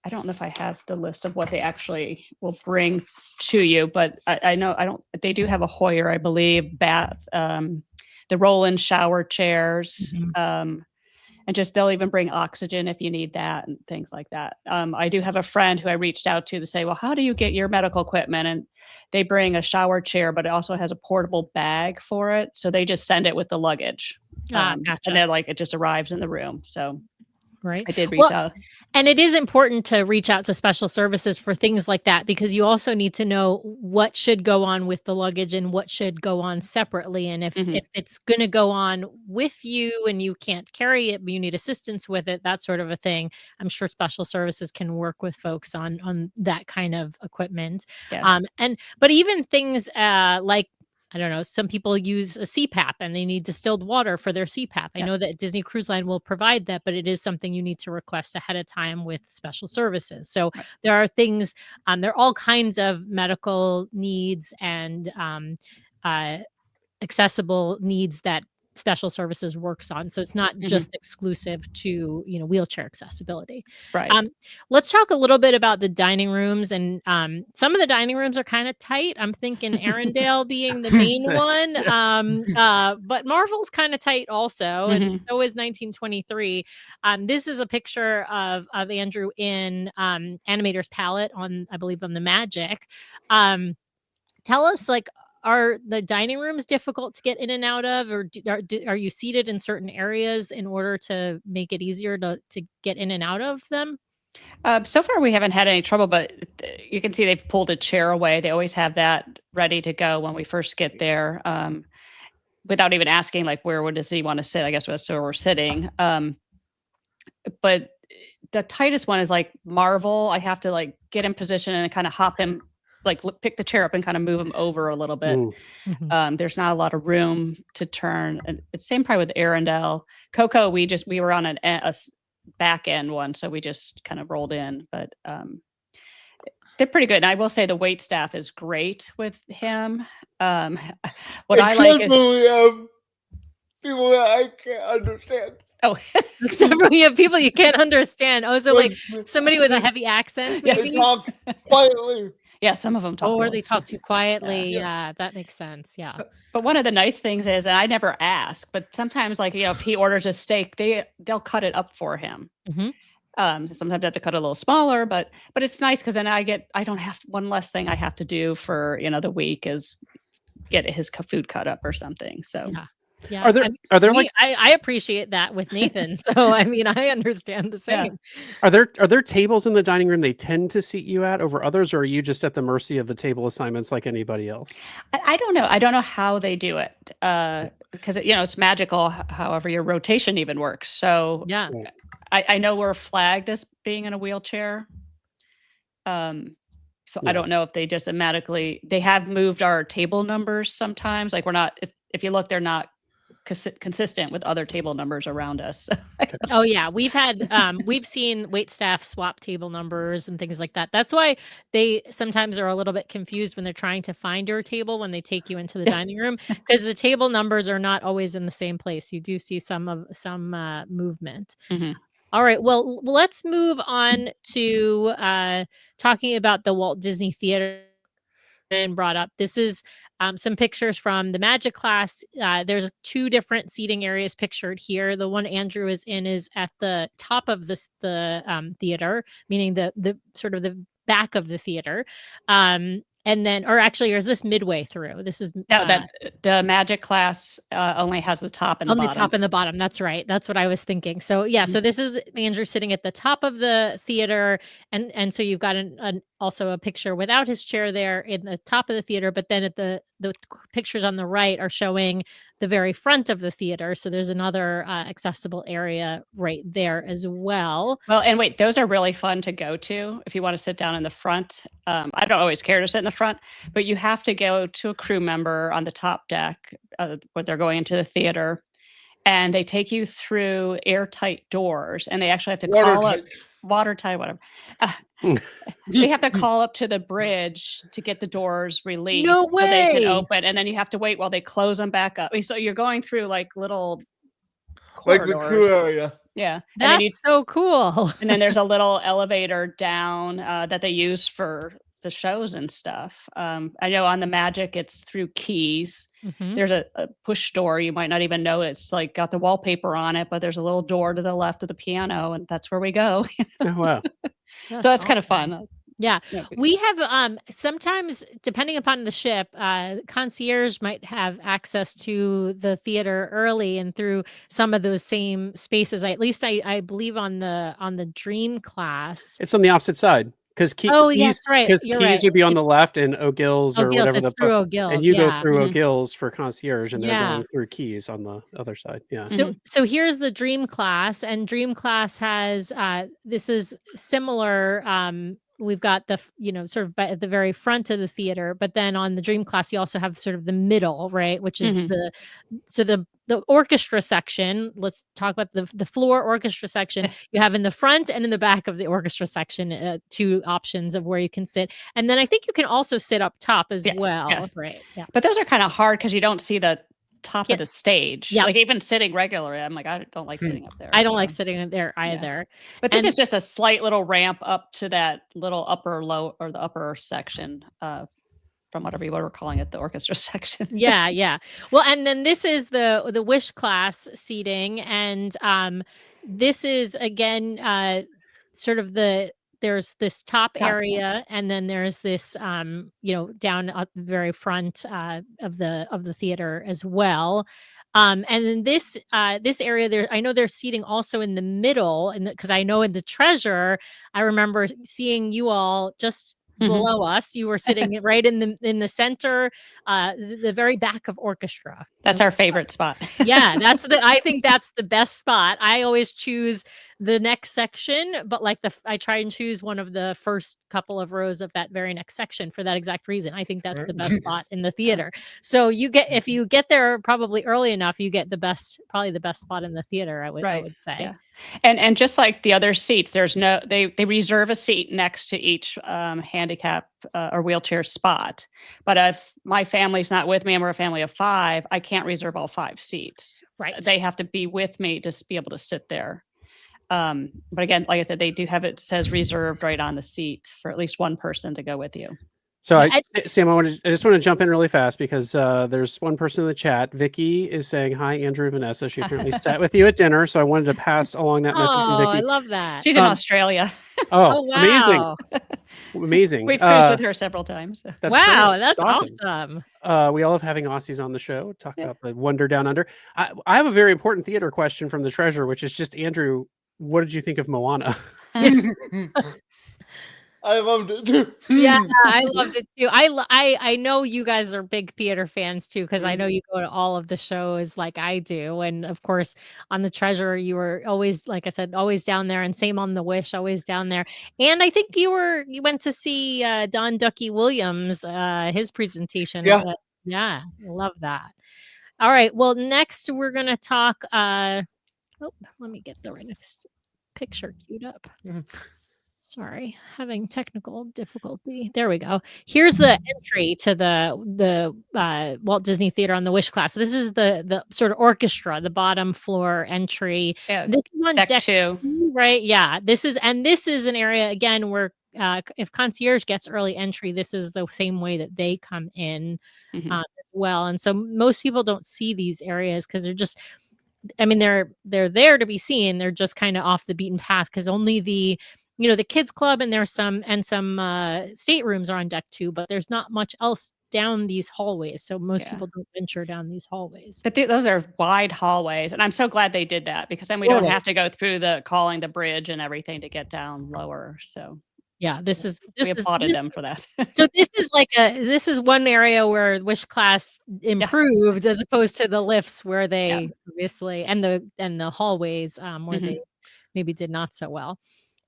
don't know if I have the list of what they actually will bring to you, but I know they do have a Hoyer, I believe, bath, the roll-in shower chairs. And just they'll even bring oxygen if you need that and things like that. I do have a friend who I reached out to say, well, how do you get your medical equipment? And they bring a shower chair, but it also has a portable bag for it. So they just send it with the luggage. Gotcha. And they're like, it just arrives in the room. So Right. I did reach out. And it is important to reach out to special services for things like that, because you also need to know what should go on with the luggage and what should go on separately. And if it's going to go on with you and you can't carry it, but you need assistance with it, that sort of a thing, I'm sure special services can work with folks on that kind of equipment. Yeah. But even things like, I don't know, some people use a CPAP and they need distilled water for their CPAP. I know that Disney Cruise Line will provide that, but it is something you need to request ahead of time with special services. So there are things, there are all kinds of medical needs and accessible needs that special services works on. So it's not just exclusive to, wheelchair accessibility. Right. Let's talk a little bit about the dining rooms. And some of the dining rooms are kind of tight. I'm thinking Arendelle being the main one. But Marvel's kind of tight also. And so is 1923. This is a picture of Andrew in Animator's Palette I believe on the Magic. Tell us, are the dining rooms difficult to get in and out of, or are you seated in certain areas in order to make it easier to get in and out of them? So far, we haven't had any trouble, but you can see they've pulled a chair away. They always have that ready to go when we first get there, without even asking, where does he want to sit? I guess that's where we're sitting. But the tightest one is Marvel. I have to get in position and kind of hop him, pick the chair up and kind of move him over a little bit. There's not a lot of room to turn. And it's same probably with Arendelle. Coco, we were on a back end one, so we just kind of rolled in. But they're pretty good. And I will say the wait staff is great with him. What I like is people that I can't understand. Oh, except for you have people you can't understand. Oh, so somebody with a heavy accent, maybe? They talk quietly. Yeah, some of them talk. Or they talk too quietly. Yeah, that makes sense. Yeah. But one of the nice things is, and I never ask, but sometimes if he orders a steak, they'll cut it up for him. So sometimes I have to cut it a little smaller, but it's nice because then I don't have one less thing I have to do for the week is get his food cut up or something. So. Yeah. Are there I appreciate that with Nathan. So I mean, I understand the same. Yeah. Are there tables in the dining room they tend to seat you at over others, or are you just at the mercy of the table assignments like anybody else? I don't know. I don't know how they do it because it's magical. However, your rotation even works. So yeah, I know we're flagged as being in a wheelchair. So I don't know if they just automatically they have moved our table numbers sometimes. We're not. If you look, they're not consistent with other table numbers around us. Oh yeah, we've seen wait staff swap table numbers and things like that. That's why they sometimes are a little bit confused when they're trying to find your table when they take you into the dining room, because the table numbers are not always in the same place. You do see some movement. Mhm. All right, well, let's move on to talking about the Walt Disney Theater and brought up. This is some pictures from the Magic class. There's 2 different seating areas pictured here. The one Andrew is in is at the top of the theater, meaning the sort of the back of the theater. And then, or actually, or is this midway through? This is No, that the Magic class only has the top and the bottom. On the top and the bottom. That's right. That's what I was thinking. So yeah, so this is Andrew sitting at the top of the theater, and so you've got also a picture without his chair there in the top of the theater, but then at the pictures on the right are showing the very front of the theater. So there's another accessible area right there as well. Well, and wait, those are really fun to go to if you want to sit down in the front. I don't always care to sit in the front, but you have to go to a crew member on the top deck when they're going into the theater, and they take you through airtight doors, and they actually have to call up watertight, whatever. They have to call up to the bridge to get the doors released so they can open, and then you have to wait while they close them back up. So you're going through like little corridors. Like the crew area. Yeah. That's so cool. And then there's a little elevator down that they use for the shows and stuff. I know on the Magic, it's through keys. Mm-hmm. There's a push door. You might not even know it's like got the wallpaper on it, but there's a little door to the left of the piano, and that's where we go. Oh, wow. So that's kind of fun. Yeah. We have sometimes, depending upon the ship, concierge might have access to the theater early and through some of those same spaces. I believe on the Dream class. It's on the opposite side. Because yes, right. Because keys would be on the left, and O'Gill's or whatever it's through O'Gill's, and you go through O'Gill's for concierge, and they're Yeah. going through keys on the other side. Yeah. So here's the Dream class, and Dream class has this is similar. We've got the sort of at the very front of the theater, but then on the Dream class you also have sort of the middle, right, which is the orchestra section. Let's talk about the floor orchestra section. You have in the front and in the back of the orchestra section 2 options of where you can sit, and then I think you can also sit up top as well. Yes. Right? Yeah. But those are kind of hard because you don't see the top of the stage. Yeah. Like even sitting regularly, I'm like, I don't like sitting up there. I don't like sitting there either. But this is just a slight little ramp up to that little the upper section from whatever you were calling it, the orchestra section. Yeah. Well, and then this is the Wish class seating, and this is again sort of there's this top area, and then there's this down at the very front of the theater as well. And then this area there, I know there's seating also in the middle, and because I know in the Treasure, I remember seeing you all just below us. You were sitting right in the center, the very back of orchestra. That's our favorite spot. Yeah, I think that's the best spot. I always choose the next section, but I try and choose one of the first couple of rows of that very next section for that exact reason. I think that's the best spot in the theater. So if you get there probably early enough, you get probably the best spot in the theater, I would say. Yeah. And just like the other seats, there's they reserve a seat next to each handicap or wheelchair spot. But if my family's not with me and we're a family of 5, I can't reserve all 5 seats. Right. They have to be with me to be able to sit there. But again, like I said, they do have it says reserved right on the seat for at least one person to go with you. So Sam, I just want to jump in really fast because there's one person in the chat. Vicky is saying, hi, Andrew, Vanessa. She apparently sat with you at dinner. So I wanted to pass along that message to Vicky. I love that. She's in Australia. Oh, wow. Amazing. We've cruised with her several times. That's That's awesome. We all love having Aussies on the show. Talk about the Wonder Down Under. I have a very important theater question from the Treasure, which is just, Andrew, what did you think of Moana? I loved it too. Yeah, I loved it too. I know you guys are big theater fans too, because I know you go to all of the shows like I do. And of course, on the Treasure, you were always, like I said, always down there, and same on the Wish, always down there. And I think you went to see Don Ducky Williams, his presentation. Yeah. I love that. All right. Well, next we're gonna talk. Let me get the next picture queued up. Sorry, having technical difficulty. There we go. Here's the entry to the Walt Disney Theater on the Wish class. This is the sort of orchestra, the bottom floor entry. Yeah, this is on deck 2. right? Yeah, this is an area again where if concierge gets early entry, this is the same way that they come in as well. And so most people don't see these areas because they're just, I mean, they're there to be seen. They're just kind of off the beaten path because only the kids club and there's some staterooms are on deck 2, but there's not much else down these hallways. So most people don't venture down these hallways. But those are wide hallways, and I'm so glad they did that because then we don't have to go through calling the bridge and everything to get down lower. So yeah, we applauded them for that. So this is one area where Wish class improved as opposed to the lifts where they obviously and the hallways where they maybe did not so well.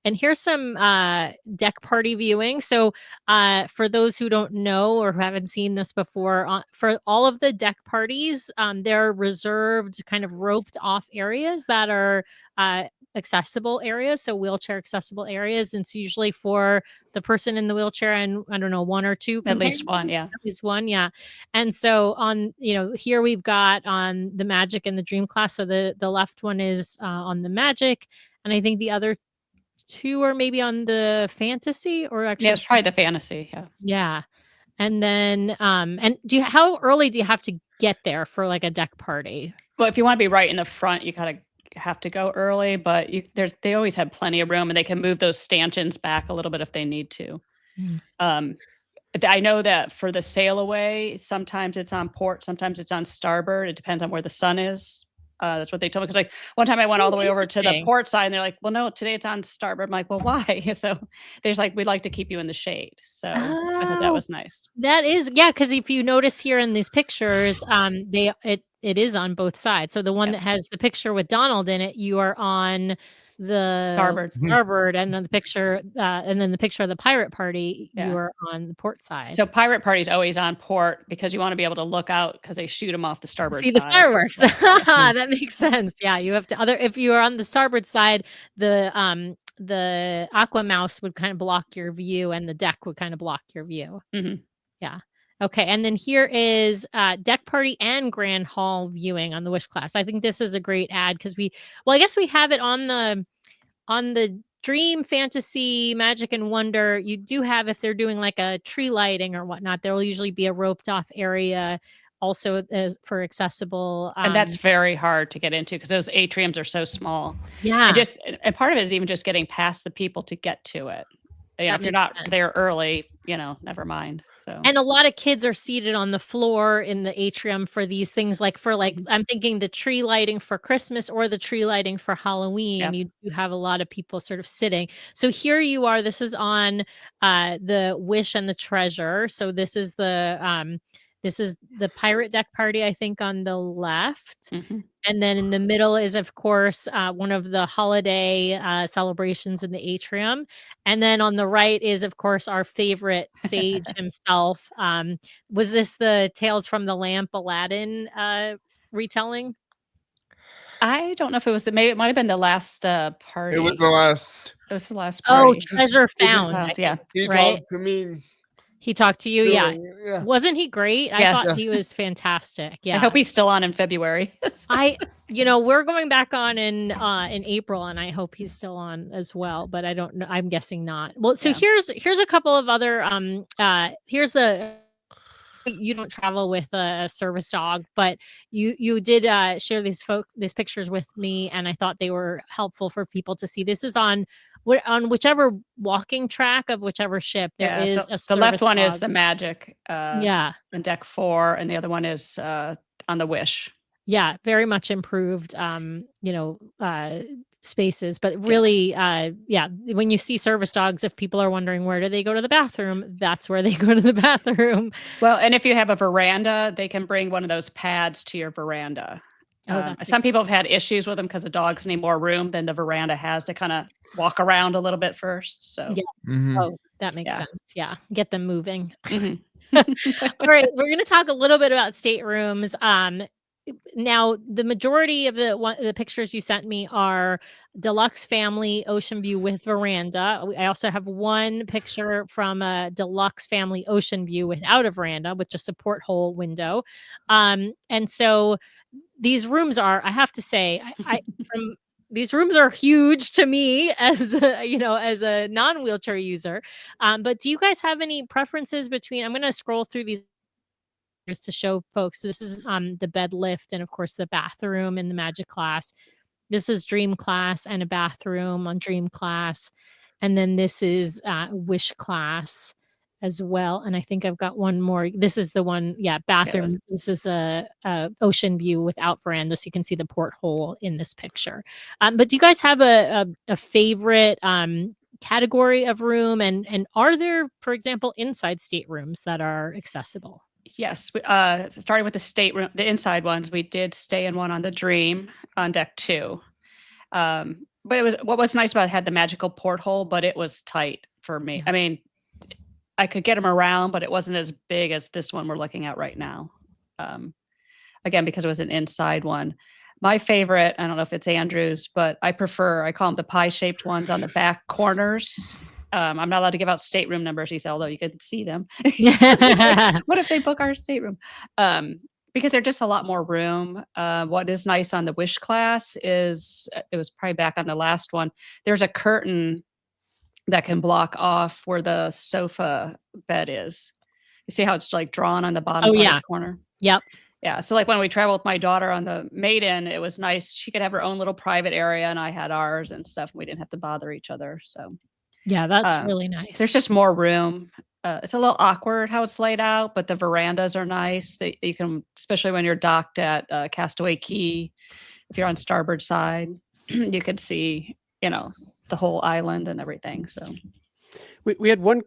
And here's some deck party viewing. So for those who don't know or who haven't seen this before, for all of the deck parties, they're reserved kind of roped off areas that are accessible areas, so wheelchair accessible areas. And it's usually for the person in the wheelchair and I don't know, 1 or 2 at least one, at least one, yeah. And so on, here we've got on the Magic and the Dream class. So the left one is on the Magic, and I think the other 2 are maybe on the Fantasy, or actually it's probably the Fantasy. Yeah. And then and how early do you have to get there for like a deck party? Well, if you want to be right in the front, you kind of have to go early, but they always have plenty of room, and they can move those stanchions back a little bit if they need to. I know that for the sail away, sometimes it's on port, sometimes it's on starboard. It depends on where the sun is. That's what they told me. Because one time I went all the way over to the port side, and they're like, "Well, no, today it's on starboard." I'm like, "Well, why?" So there's we'd like to keep you in the shade. So I thought that was nice. That is, because if you notice here in these pictures, it is on both sides. So the one that has the picture with Donald in it, you are on the starboard, and then the picture of the pirate party, you are on the port side. So pirate party is always on port because you want to be able to look out because they shoot them off the starboard side. See the fireworks. That makes sense. Yeah, you have to if you are on the starboard side, the Aqua Mouse would kind of block your view, and the deck would kind of block your view. Yeah. Okay, and then here is deck party and grand hall viewing on the Wish class. I think this is a great ad because I guess we have it on the Dream, Fantasy, Magic, and Wonder. You do have, if they're doing like a tree lighting or whatnot, there will usually be a roped off area also for accessible. And that's very hard to get into because those atriums are so small. Yeah. And part of it is even just getting past the people to get to it. If you're not there early, never mind. So, and a lot of kids are seated on the floor in the atrium for these things, I'm thinking the tree lighting for Christmas or the tree lighting for Halloween. You have a lot of people sort of sitting. So here you are. This is on the Wish and the Treasure. So this is the pirate deck party, I think, on the left. And then in the middle is, of course, one of the holiday celebrations in the atrium. And then on the right is, of course, our favorite sage himself. Was this the Tales from the Lamp Aladdin retelling? I don't know if it was maybe it might have been the last party. It was the last. It was the last party. Oh, Treasure Found. Yeah. He talked to me. He talked to you, yeah. Wasn't he great? I thought he was fantastic. Yeah, I hope he's still on in February. We're going back on in April, and I hope he's still on as well. But I don't know. I'm guessing not. Well, so here's a couple of other. Here's the. You don't travel with a service dog, but you did share these pictures with me, and I thought they were helpful for people to see. This is on whichever walking track of whichever ship there is a service the left one dog. is the Magic on deck 4, and the other one is on the Wish. Yeah, very much improved spaces, but really when you see service dogs, if people are wondering where do they go to the bathroom, that's where they go to the bathroom. Well, and if you have a veranda, they can bring one of those pads to your veranda. Some people have had issues with them because the dogs need more room than the veranda has to kind of walk around a little bit first. So that makes sense. Yeah, get them moving. All right, we're going to talk a little bit about staterooms. now the majority of the pictures you sent me are deluxe family ocean view with veranda. I also have one picture from a deluxe family ocean view without a veranda with just a porthole window. And so these rooms are, I have to say, from these rooms are huge to me as as a non-wheelchair user. But do you guys have any preferences between? I'm going to scroll through these to show folks. This is the bed lift, and of course the bathroom in the Magic Class. This is Dream Class and a bathroom on Dream Class, and then this is Wish Class as well. And I think I've got one more. This is the one, bathroom. Yeah. This is a ocean view without veranda, so you can see the porthole in this picture. But do you guys have a favorite category of room, and are there, for example, inside staterooms that are accessible? Yes, starting with the stateroom, the inside ones, we did stay in one on the Dream on deck 2. But what was nice about it had the magical porthole, but it was tight for me. Yeah. I mean, I could get them around, but it wasn't as big as this one we're looking at right now. Again, because it was an inside one. My favorite, I don't know if it's Andrew's, but I call them the pie-shaped ones on the back corners. I'm not allowed to give out stateroom numbers, he said, although you could see them. What if they book our stateroom? Because they're just a lot more room. What is nice on the Wish Class is, it was probably back on the last one, there's a curtain that can block off where the sofa bed is. You see how it's like drawn on the bottom right corner? Yep. Yeah. So like when we traveled with my daughter on the Maiden, it was nice. She could have her own little private area and I had ours and stuff. We didn't have to bother each other. So yeah, that's really nice. There's just more room. It's a little awkward how it's laid out, but the verandas are nice. You can, especially when you're docked at Castaway Key, if you're on starboard side, you could see, the whole island and everything. So we had one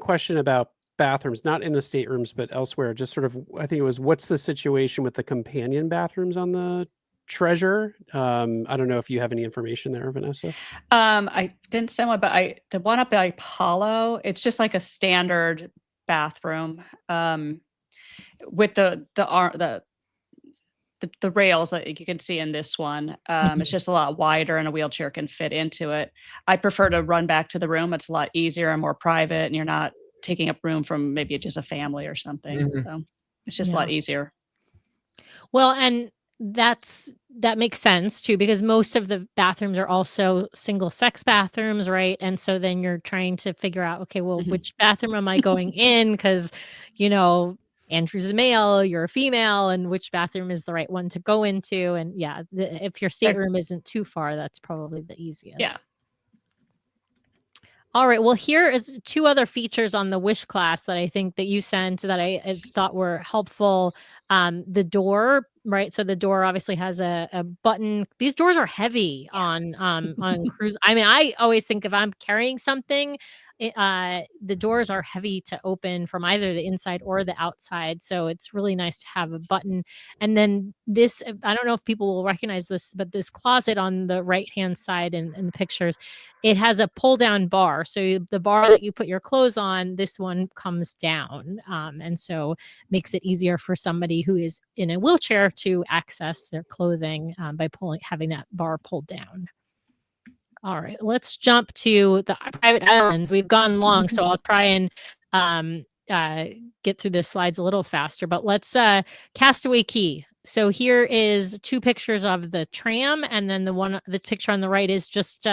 question about bathrooms, not in the staterooms, but elsewhere. Just sort of, I think it was, what's the situation with the companion bathrooms on the Treasure? I don't know if you have any information there, Vanessa. I didn't send one, but the one up by Apollo, it's just like a standard bathroom with the rails that you can see in this one. It's just a lot wider and a wheelchair can fit into it. I prefer to run back to the room. It's a lot easier and more private, and you're not taking up room from maybe just a family or something. Mhm. So it's just a lot easier. Well, and that makes sense too, because most of the bathrooms are also single sex bathrooms, right? And so then you're trying to figure out, okay, well, which bathroom am I going in? Because, Andrew's a male, you're a female, and which bathroom is the right one to go into? And yeah, if your stateroom isn't too far, that's probably the easiest. Yeah. All right. Well, here is 2 other features on the Wish Class that I think that you sent that I thought were helpful. The door, right? So the door obviously has a button. These doors are heavy on cruise. I mean, I always think if I'm carrying something, the doors are heavy to open from either the inside or the outside. So it's really nice to have a button. And then this, I don't know if people will recognize this, but this closet on the right-hand side in the pictures, it has a pull-down bar. So the bar that you put your clothes on, this one comes down. And so makes it easier for somebody who is in a wheelchair to access their clothing by having that bar pulled down. All right, let's jump to the private islands. We've gone long, so I'll try and get through the slides a little faster. But let's Castaway Key. So here is 2 pictures of the tram, and then the picture on the right is just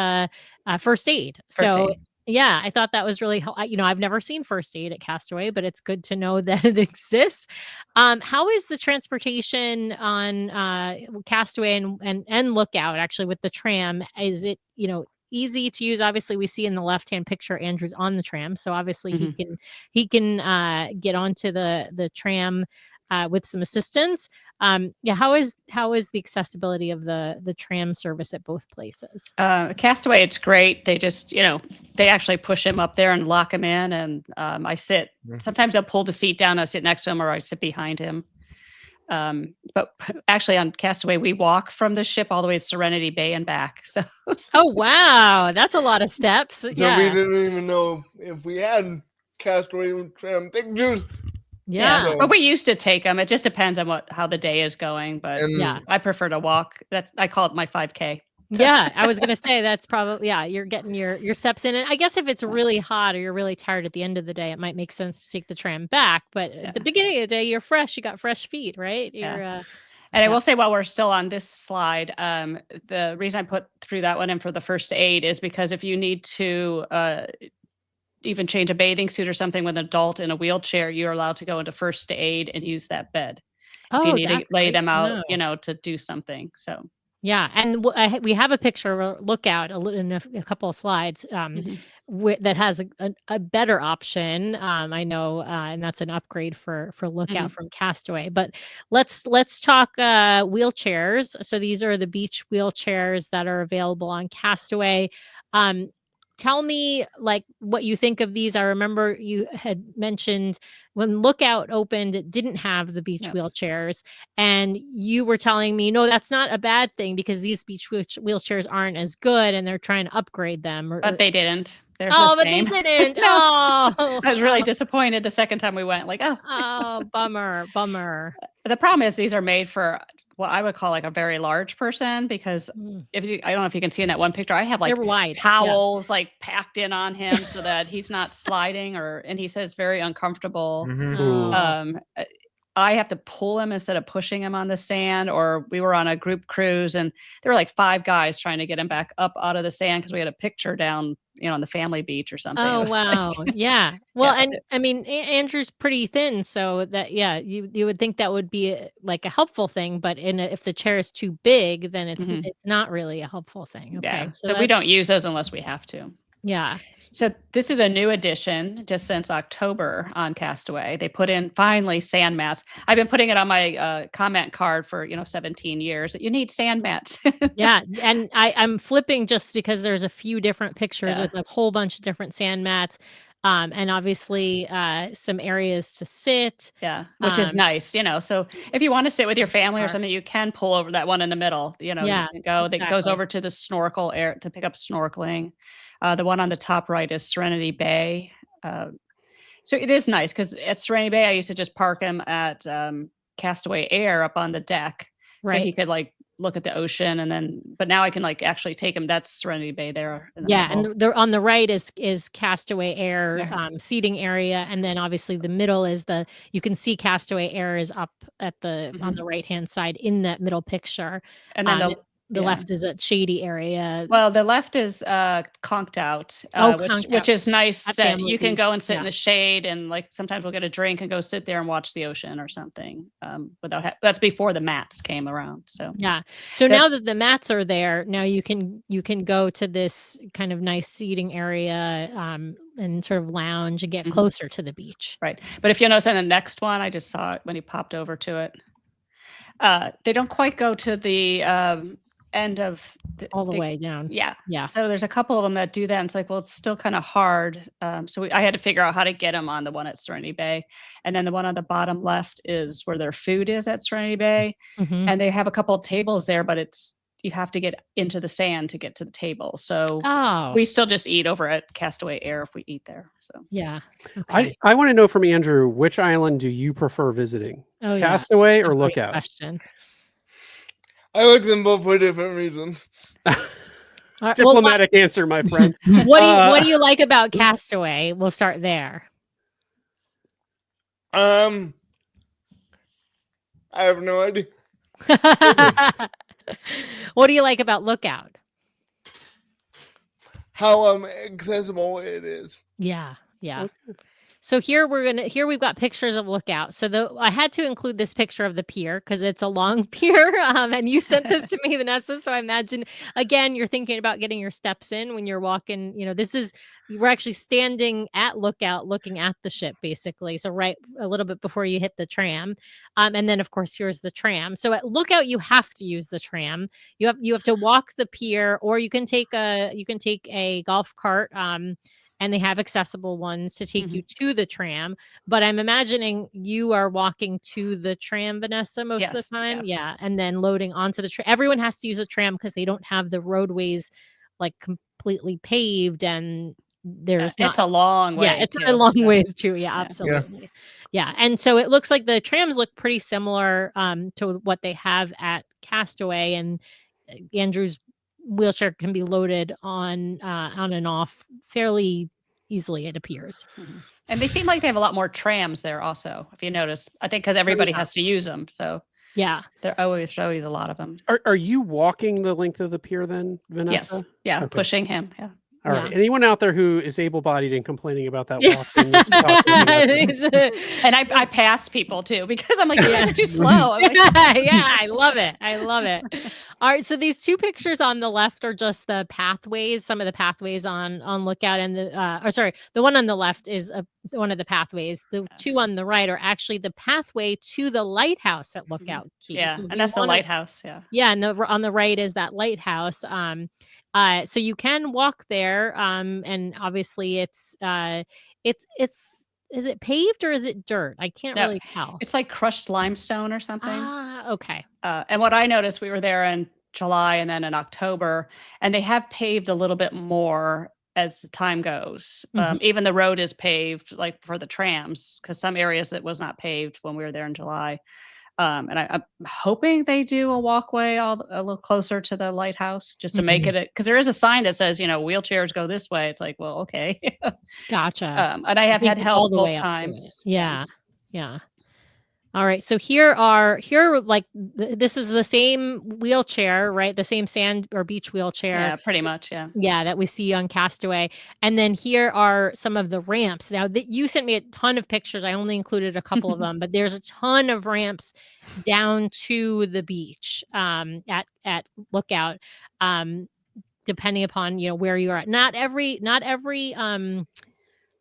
first aid. Yeah, I thought that was really helpful. I've never seen first aid at Castaway, but it's good to know that it exists. How is the transportation on Castaway and Lookout actually with the tram? Is it, easy to use? Obviously, we see in the left-hand picture, Andrew's on the tram. So obviously he can get onto the tram with some assistance. How is the accessibility of the tram service at both places? Castaway, it's great. They just, they actually push him up there and lock him in. And I sit, sometimes they'll pull the seat down. I sit next to him or I sit behind him. But actually on Castaway, we walk from the ship all the way to Serenity Bay and back. So, oh, wow. That's a lot of steps. So we didn't even know if we had Castaway tram pictures. Yeah. So- But we used to take them. It just depends on how the day is going. But And Yeah. I prefer to walk. I call it my 5K. Yeah, I was gonna say that's probably you're getting your steps in. And I guess if it's really hot or you're really tired at the end of the day, it might make sense to take the tram back. But at the beginning of the day, you're fresh. You got fresh feet, right? You're And I will say, while we're still on this slide, the reason I threw that one in for the first aid is because if you need to even change a bathing suit or something with an adult in a wheelchair, you're allowed to go into first aid and use that bed. If you need to that's lay great them to out, know. to do something. So Yeah, and we have a picture of a lookout in a couple of slides that has a better option. I know, and that's an upgrade for lookout from Castaway. But let's talk wheelchairs. So these are the beach wheelchairs that are available on Castaway. Tell me like what you think of these. I remember you had mentioned when Lookout opened, it didn't have the beach wheelchairs. And you were telling me, no, that's not a bad thing because these beach wheelchairs aren't as good and they're trying to upgrade them. but they didn't. They're but the they same. didn't. No. Oh, I was really disappointed the second time we went. Like, bummer. The problem is these are made for what I would call like a very large person because I don't know if you can see in that one picture, I have like They're wide. towels like packed in on him so that he's not sliding and he says very uncomfortable. Oh. I have to pull him instead of pushing him on the sand, or we were on a group cruise and there were like 5 guys trying to get him back up out of the sand because we had a picture down, on the family beach or something. Oh, wow. Yeah. Well, Yeah. and I mean, Andrew's pretty thin, so that, you would think that would be like a helpful thing, but if the chair is too big, then it's not really a helpful thing. Okay. Yeah. So we don't use those unless we have to. Yeah. So this is a new addition just since October on Castaway. They put in finally sand mats. I've been putting it on my comment card for 17 years that you need sand mats. Yeah, and I'm flipping just because there's a few different pictures with a whole bunch of different sand mats, and obviously some areas to sit. Yeah, which is nice, So if you want to sit with your family or something, you can pull over that one in the middle. You can go. That goes over to the snorkel area to pick up snorkeling. The one on the top right is Serenity Bay. So it is nice because at Serenity Bay, I used to just park him at Castaway Air up on the deck. Right. So he could like look at the ocean but now I can like actually take him. That's Serenity Bay there. And on the right is Castaway Air seating area. And then obviously the middle is you can see Castaway Air is up at on the right-hand side in that middle picture. And then the left is a shady area. Well, the left is conked out, which is nice that you can go and sit in the shade and like sometimes we'll get a drink and go sit there and watch the ocean or something that's before the mats came around. So so now that the mats are there, now you can go to this kind of nice seating area and sort of lounge and get closer to the beach. Right. But if you notice on the next one, I just saw it when he popped over to it. They don't quite go to the end of all the way down. Yeah. So there's a couple of them that do that. And it's like, well, it's still kind of hard. So I had to figure out how to get them on the one at Serenity Bay. And then the one on the bottom left is where their food is at Serenity Bay. And they have a couple of tables there, but you have to get into the sand to get to the table. So we still just eat over at Castaway Air if we eat there. So I want to know from Andrew, which island do you prefer visiting? Castaway or Lookout? Question. I like them both for different reasons. Diplomatic answer, my friend. What do you like about Castaway? We'll start there. I have no idea. What do you like about Lookout? How accessible it is. Yeah. Okay. So here we've got pictures of Lookout. So I had to include this picture of the pier because it's a long pier, and you sent this to me, Vanessa. So I imagine again you're thinking about getting your steps in when you're walking. We're actually standing at Lookout, looking at the ship, basically. So right a little bit before you hit the tram, and then of course here's the tram. So at Lookout you have to use the tram. You have to walk the pier, or you can take a golf cart. And they have accessible ones to take you to the tram. But I'm imagining you are walking to the tram, Vanessa, most of the time. Yeah. And then loading onto the tram. Everyone has to use a tram because they don't have the roadways like completely paved and there's not. It's a long way. Yeah, it's too. a long Yeah. ways too. Yeah, absolutely. Yeah, and so it looks like the trams look pretty similar to what they have at Castaway, and Andrew's wheelchair can be loaded on and off fairly easily, it appears. Mhm. And they seem like they have a lot more trams there also, if you notice. I think because everybody has to use them. So Yeah. there's always a lot of them. Are you walking the length of the pier then, Vanessa? Yes. Yeah. Okay. Pushing him. Yeah. All right. Yeah. Anyone out there who is able-bodied and complaining about that walking, needs to talk to me. And I pass people too because I'm like, you're too slow. I'm like, Yeah, I love it. I love it. All right, so these two pictures on the left are just the pathways, some of the pathways on Lookout, and the one on the left is one of the pathways. The two on the right are actually the pathway to the lighthouse at Lookout Key. yeah, So if and you that's the wanna- lighthouse. Yeah. Yeah, and on the right is that lighthouse. So you can walk there, and obviously it's is it paved or is it dirt? I can't No, really tell. It's like crushed limestone or something. Okay. And what I noticed, we were there in July and then in October, and they have paved a little bit more as the time goes. Even the road is paved, like for the trams, because some areas it was not paved when we were there in July. And I'm hoping they do a walkway a little closer to the lighthouse just to make it, because there is a sign that says, wheelchairs go this way. It's like, well, okay. Gotcha. And I have had All help the both way up to it. times. Yeah. All right. So this is the same wheelchair, right? The same sand or beach wheelchair. Yeah, pretty much. Yeah. Yeah, that we see on Castaway. And then here are some of the ramps. Now, you sent me a ton of pictures. I only included a couple of them, but there's a ton of ramps down to the beach at Lookout, depending upon where you are at. Not every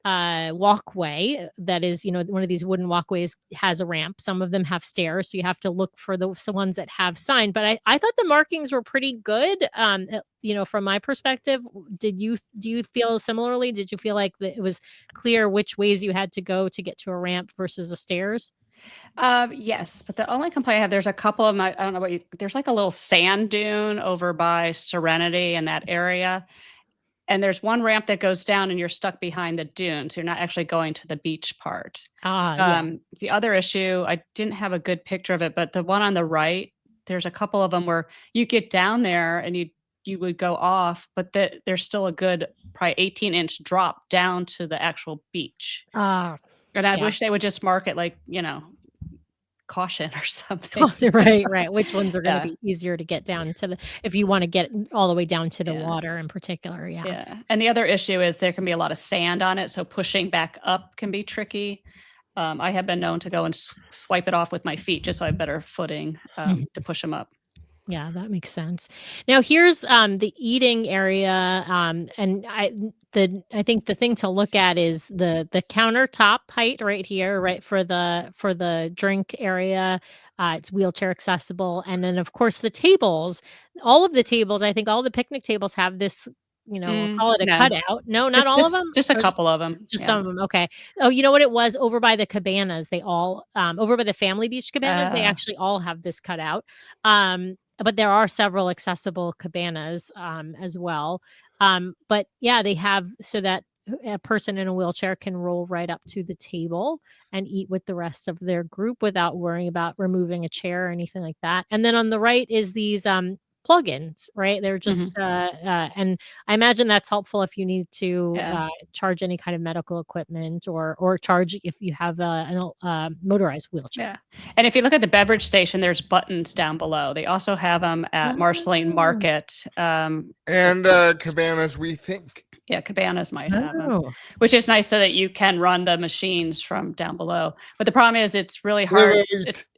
walkway that is one of these wooden walkways has a ramp. Some of them have stairs, so you have to look for the ones that have sign. But I thought the markings were pretty good. From my perspective, do you feel similarly? Did you feel like it was clear which ways you had to go to get to a ramp versus a stairs? Yes, but the only complaint I have, there's a couple of I don't know there's like a little sand dune over by Serenity in that area. And there's one ramp that goes down and you're stuck behind the dune. So you're not actually going to the beach part. Yeah. The other issue, I didn't have a good picture of it, but the one on the right, there's a couple of them where you get down there and you would go off, but there's still a good probably 18-inch drop down to the actual beach. And I wish they would just mark it like, caution or something. Right. Which ones are going to be easier to get down to if you want to get all the way down to the water in particular. Yeah. And the other issue is there can be a lot of sand on it. So pushing back up can be tricky. I have been known to go and swipe it off with my feet just so I have better footing to push them up. Yeah, that makes sense. Now here's the eating area, and I think the thing to look at is the countertop height right here, right for the drink area. It's wheelchair accessible, and then of course the tables. All of the tables, I think, all the picnic tables have this. We'll call it a cutout. No, not all of them. Just a couple of them. Just some of them. Okay. Oh, you know what it was? Over by the cabanas, they all over by the family beach cabanas, they actually all have this cutout. But there are several accessible cabanas as well. But yeah, they have so that a person in a wheelchair can roll right up to the table and eat with the rest of their group without worrying about removing a chair or anything like that. And then on the right is these plugins, right? They're just and I imagine that's helpful if you need to charge any kind of medical equipment or charge if you have a motorized wheelchair. Yeah. And if you look at the beverage station, there's buttons down below. They also have them at Marceline Market. And Cabanas, we think. Yeah, Cabanas might have them, which is nice so that you can run the machines from down below. But the problem is it's really hard.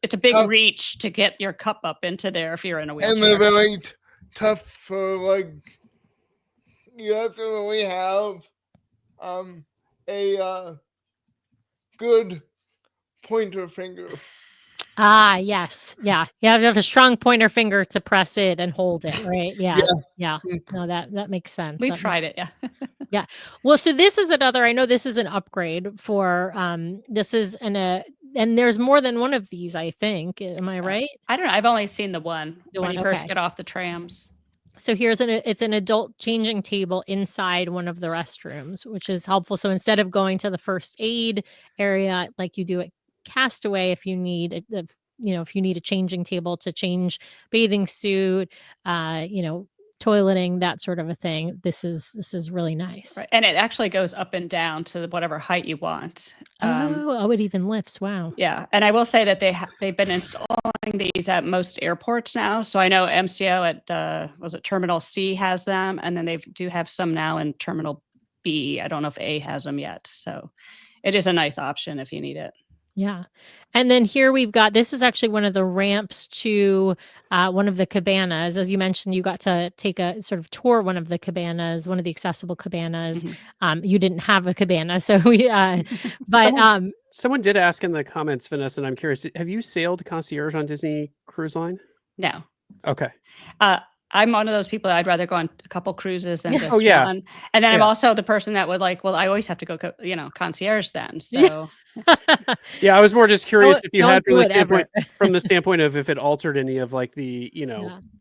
It's a big reach to get your cup up into there if you're in a wheelchair. And they're very tough for, you have to really have a good pointer finger. Yes. Yeah. You have to have a strong pointer finger to press it and hold it, right? Yeah. No, that makes sense. We've tried it, yeah. Well, so this is another, I know this is an upgrade for, this is and there's more than one of these, I think. Am I right? I don't know. I've only seen the one when you first okay. get off the trams. So here's it's an adult changing table inside one of the restrooms, which is helpful. So instead of going to the first aid area like you do at Castaway, if you need if you need a changing table to change bathing suit, toileting, that sort of a thing, this is really nice. Right. And it actually goes up and down to whatever height you want. It even lifts. Wow. Yeah, and I will say that they've been installing these at most airports now. So I know MCO at was it Terminal C has them, and then they do have some now in Terminal B. I don't know if A has them yet. So it is a nice option if you need it. Yeah. And then here we've got, this is actually one of the ramps to one of the cabanas. As you mentioned, you got to take a sort of tour one of the cabanas, one of the accessible cabanas. You didn't have a cabana, so we, but someone did ask in the comments, Vanessa, and I'm curious, have you sailed concierge on Disney Cruise Line? No. Okay. I'm one of those people that I'd rather go on a couple cruises than just yeah. one. And then I'm also the person that would like, well, I always have to go, concierge then. So yeah, I was more just curious if you had from the standpoint of if it altered any of like the,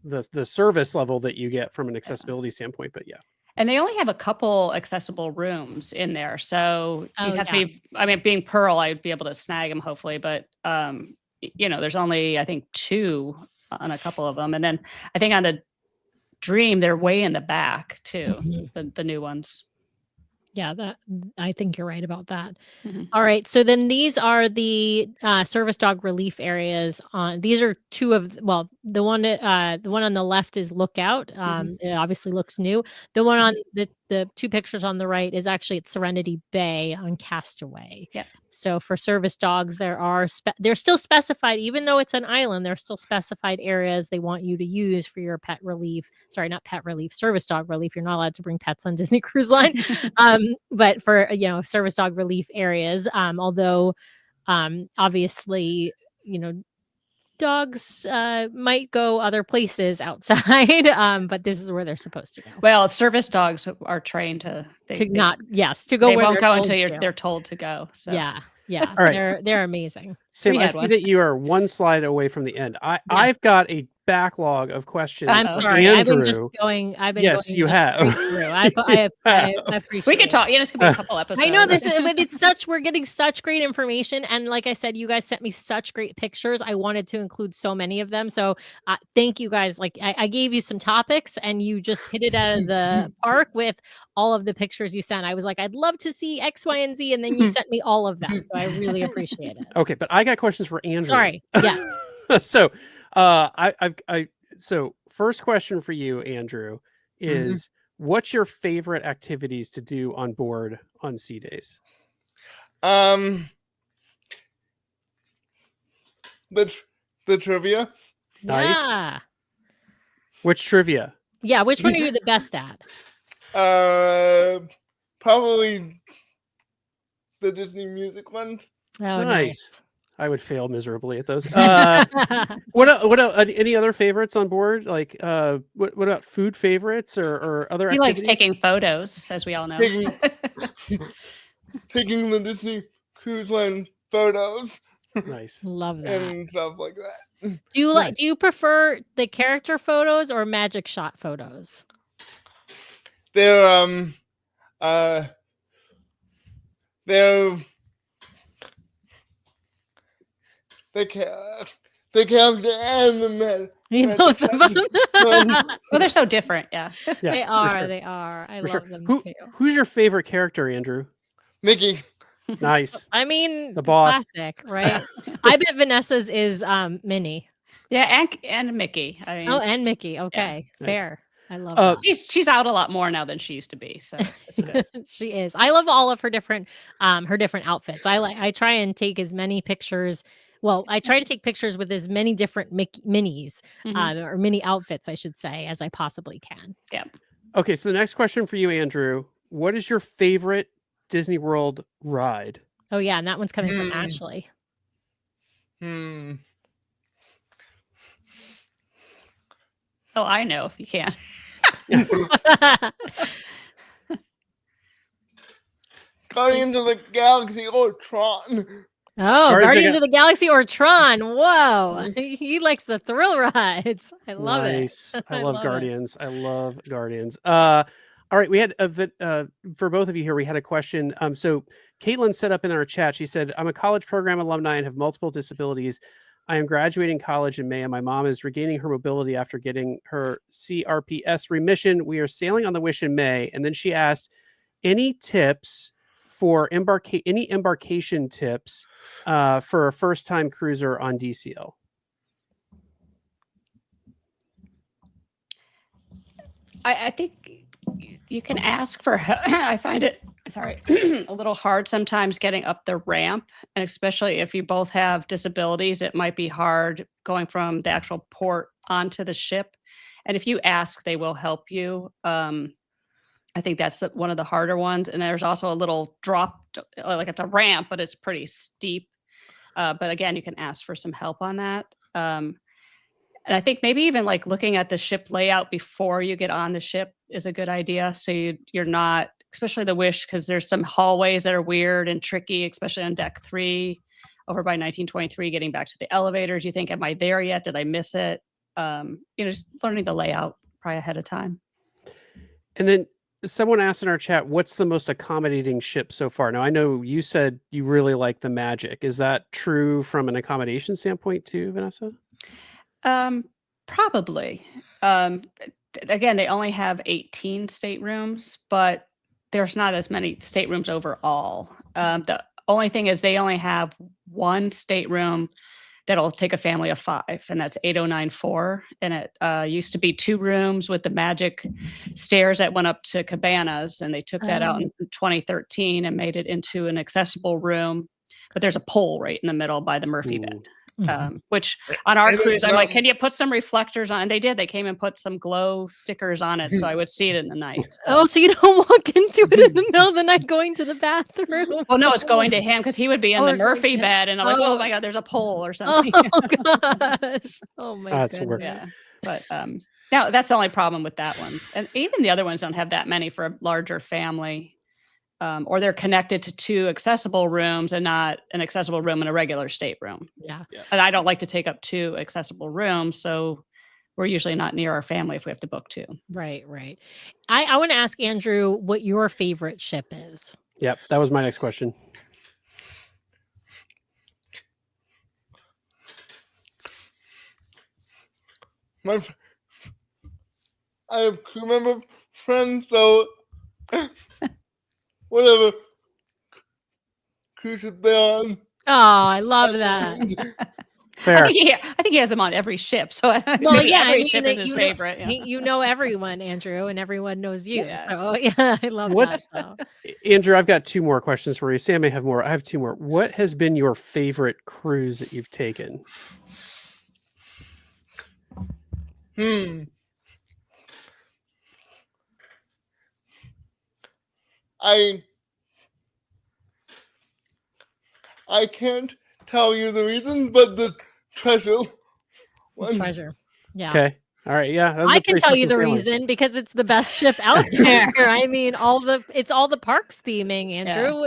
the service level that you get from an accessibility standpoint, but yeah. And they only have a couple accessible rooms in there. So you'd have to be, I mean, being Pearl, I'd be able to snag them hopefully, but there's only, I think 2 on a couple of them. And then I think on the Dream, they're way in the back too, the new ones. Yeah, I think you're right about that. All right, so then these are the service dog relief areas. These are 2 of the one on the left is Lookout. It obviously looks new. The one on the 2 pictures on the right is actually at Serenity Bay on Castaway. Yeah. So for service dogs, they're still specified, even though it's an island. There's still specified areas they want you to use for your pet relief. Sorry, not pet relief, service dog relief. You're not allowed to bring pets on Disney Cruise Line. But for service dog relief areas, although obviously dogs might go other places outside, but this is where they're supposed to go. Well, service dogs are trained to go. They where won't go until they're told to go. So. Yeah. All right. They're amazing. Sam, I see that you are 1 slide away from the end. I've got a backlog of questions. I'm sorry. Andrew. I've been just going. Yes, you have. I appreciate. We could talk. This could be a couple episodes. I know this, but we're getting such great information, and like I said, you guys sent me such great pictures. I wanted to include so many of them, so thank you guys. Like I gave you some topics, and you just hit it out of the park with all of the pictures you sent. I was like, I'd love to see X, Y, and Z, and then you sent me all of them, so I really appreciate it. Okay, but I got questions for Andrew. Sorry. Yes. So. So first question for you, Andrew, is what's your favorite activities to do on board on Sea Days? The trivia. Nice. Yeah. Which trivia? Yeah, which one are you the best at? Probably the Disney music ones. Oh, nice. I would fail miserably at those. What any other favorites on board? Like, what about food favorites or other? He activities? likes taking photos, as we all know. Taking the Disney Cruise Line photos. Nice, love that and stuff like that. Do you prefer the character photos or magic shot photos? They're the character and the man. Both of them. Well, they're so different. Yeah. They are. I love them too. Who's your favorite character, Andrew? Mickey. Nice. I mean, the boss. Classic, right? I bet Vanessa's is Minnie. Yeah, and Mickey. I mean, and Mickey. Okay, yeah. fair. Nice. I love that. She's out a lot more now than she used to be. So it's good. She is. I love all of her different outfits. I try and take as many pictures. Well, I try to take pictures with as many different minis or mini outfits, I should say, as I possibly can. Yeah. Okay, so the next question for you, Andrew. What is your favorite Disney World ride? Oh, yeah, and that one's coming from Ashley. Oh, I know if you can. Guardians of the Galaxy or Tron. Oh, Guardians Guardians of the Galaxy or Tron. Whoa. He likes the thrill rides. I love Nice. it. I love it. Guardians. I love Guardians. All right, we had for both of you here. We had a question. So Caitlin set up in our chat. She said, "I'm a college program alumni and have multiple disabilities. I am graduating college in May, and my mom is regaining her mobility after getting her CRPS remission. We are sailing on the Wish in May." And then she asked, "Any tips for embarkation tips for a first-time cruiser on DCL?" I think you can ask for help. I find it a little hard sometimes getting up the ramp, and especially if you both have disabilities, it might be hard going from the actual port onto the ship. And if you ask, they will help you. I think that's one of the harder ones. And there's also a little drop, like it's a ramp, but it's pretty steep. But again, you can ask for some help on that. And I think maybe even like looking at the ship layout before you get on the ship is a good idea. So you're not, especially the Wish, because there's some hallways that are weird and tricky, especially on deck 3 over by 1923, getting back to the elevators. You think, am I there yet? Did I miss it? Just learning the layout probably ahead of time. And then someone asked in our chat, what's the most accommodating ship so far? Now, I know you said you really like the Magic. Is that true from an accommodation standpoint too, Vanessa? Probably. Again, they only have 18 staterooms, but there's not as many staterooms overall. The only thing is they only have one stateroom that'll take a family of 5, and that's 8094. And it used to be 2 rooms with the magic stairs that went up to cabanas, and they took that out in 2013 and made it into an accessible room. But there's a pole right in the middle by the Murphy bed. Which on our cruise, I'm like, can you put some reflectors on? And they did. They came and put some glow stickers on it so I would see it in the night. So you don't walk into it in the middle of the night going to the bathroom? Well, no, it's going to him because he would be in the Murphy bed, and I'm like, oh my God, there's a pole or something. Oh gosh. Oh my That's goodness. weird. Yeah. But no, that's the only problem with that one. And even the other ones don't have that many for a larger family. Or they're connected to 2 accessible rooms and not an accessible room and a regular stateroom. Yeah. And I don't like to take up 2 accessible rooms, so we're usually not near our family if we have to book 2. Right. I want to ask Andrew what your favorite ship is. Yep, that was my next question. I have crew member friends, so whatever cruise ship they're on. Oh, I love that. Fair. I think he has them on every ship. So Well, yeah, every ship is his you favorite. You know everyone, Andrew, and everyone knows you. Yeah. So yeah, I love that. So. Andrew, I've got 2 more questions for you. Sam may have more. I have 2 more. What has been your favorite cruise that you've taken? I can't tell you the reason, but the treasure one. Treasure. Yeah. Okay. All right. Yeah. That was I a can pretty tell you smooth the sailing. reason because it's the best ship out there. I mean, it's all the parks theming, Andrew.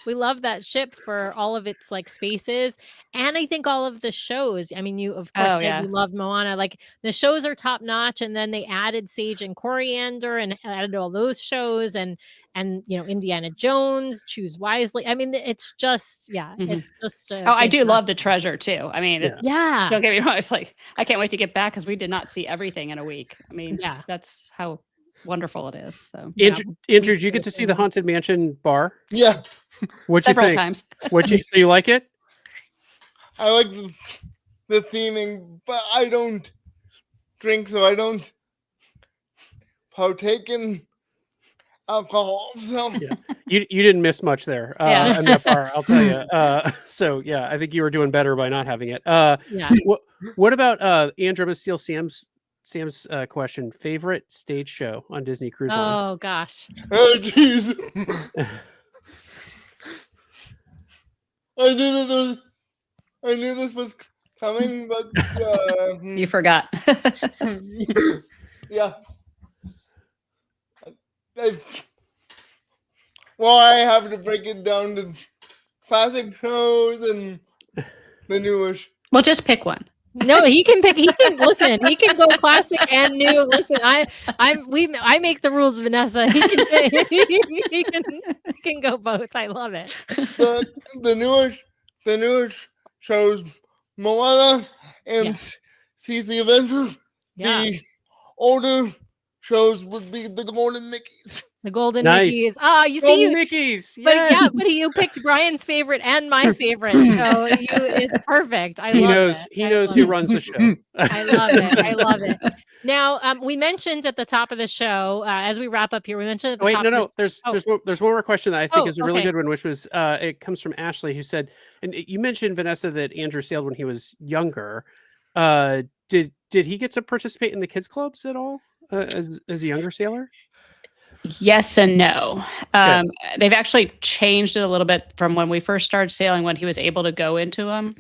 We love that ship for all of its like spaces, and I think all of the shows. I mean, you of course said you loved Moana. Like the shows are top notch, and then they added Sage and Coriander and added all those shows, and Indiana Jones, Choose Wisely. I mean, it's just it's just. I do love the treasure too. I mean, yeah. Don't get me wrong. It's like I can't wait to get back because we did not see everything in a week. I mean, that's how wonderful it is. So, Andrew, did you get to see the Haunted Mansion bar? Yeah. What'd you several think? times. So you like it? I like the theming, but I don't drink, so I don't partake in alcohol. So. Yeah. You didn't miss much there in that bar, I'll tell you. So yeah, I think you were doing better by not having it. What about Andrew? I'm gonna steal Sam's question. Favorite stage show on Disney Cruise Line? Oh gosh. Oh jeez. I knew this was coming, but you forgot. Yeah. I have to break it down to classic shows and the newish. Well, just pick one. No, he can pick. He can listen. He can go classic and new. Listen, I make the rules, Vanessa. He can go both. I love it. The newish shows Moana and Yeah. Sees the Avengers. Yeah. The older shows would be the Golden Mickeys. The Golden Nice. Mickeys. Oh, you see, Golden Mickeys. but Yes. yeah, but you picked Brian's favorite and my favorite, so it's perfect. I He love knows. it. He I knows love who it. runs the show. I love it. I love it. Now, we mentioned at the top of the show, as we wrap up here, we mentioned at the Wait, top no, of the no. There's Oh. there's one more question that I think Oh, is a really okay. good one, which was it comes from Ashley, who said, and you mentioned, Vanessa, that Andrew sailed when he was younger. Did he get to participate in the kids clubs at all as a younger sailor? Yes and no. They've actually changed it a little bit from when we first started sailing, when he was able to go into them.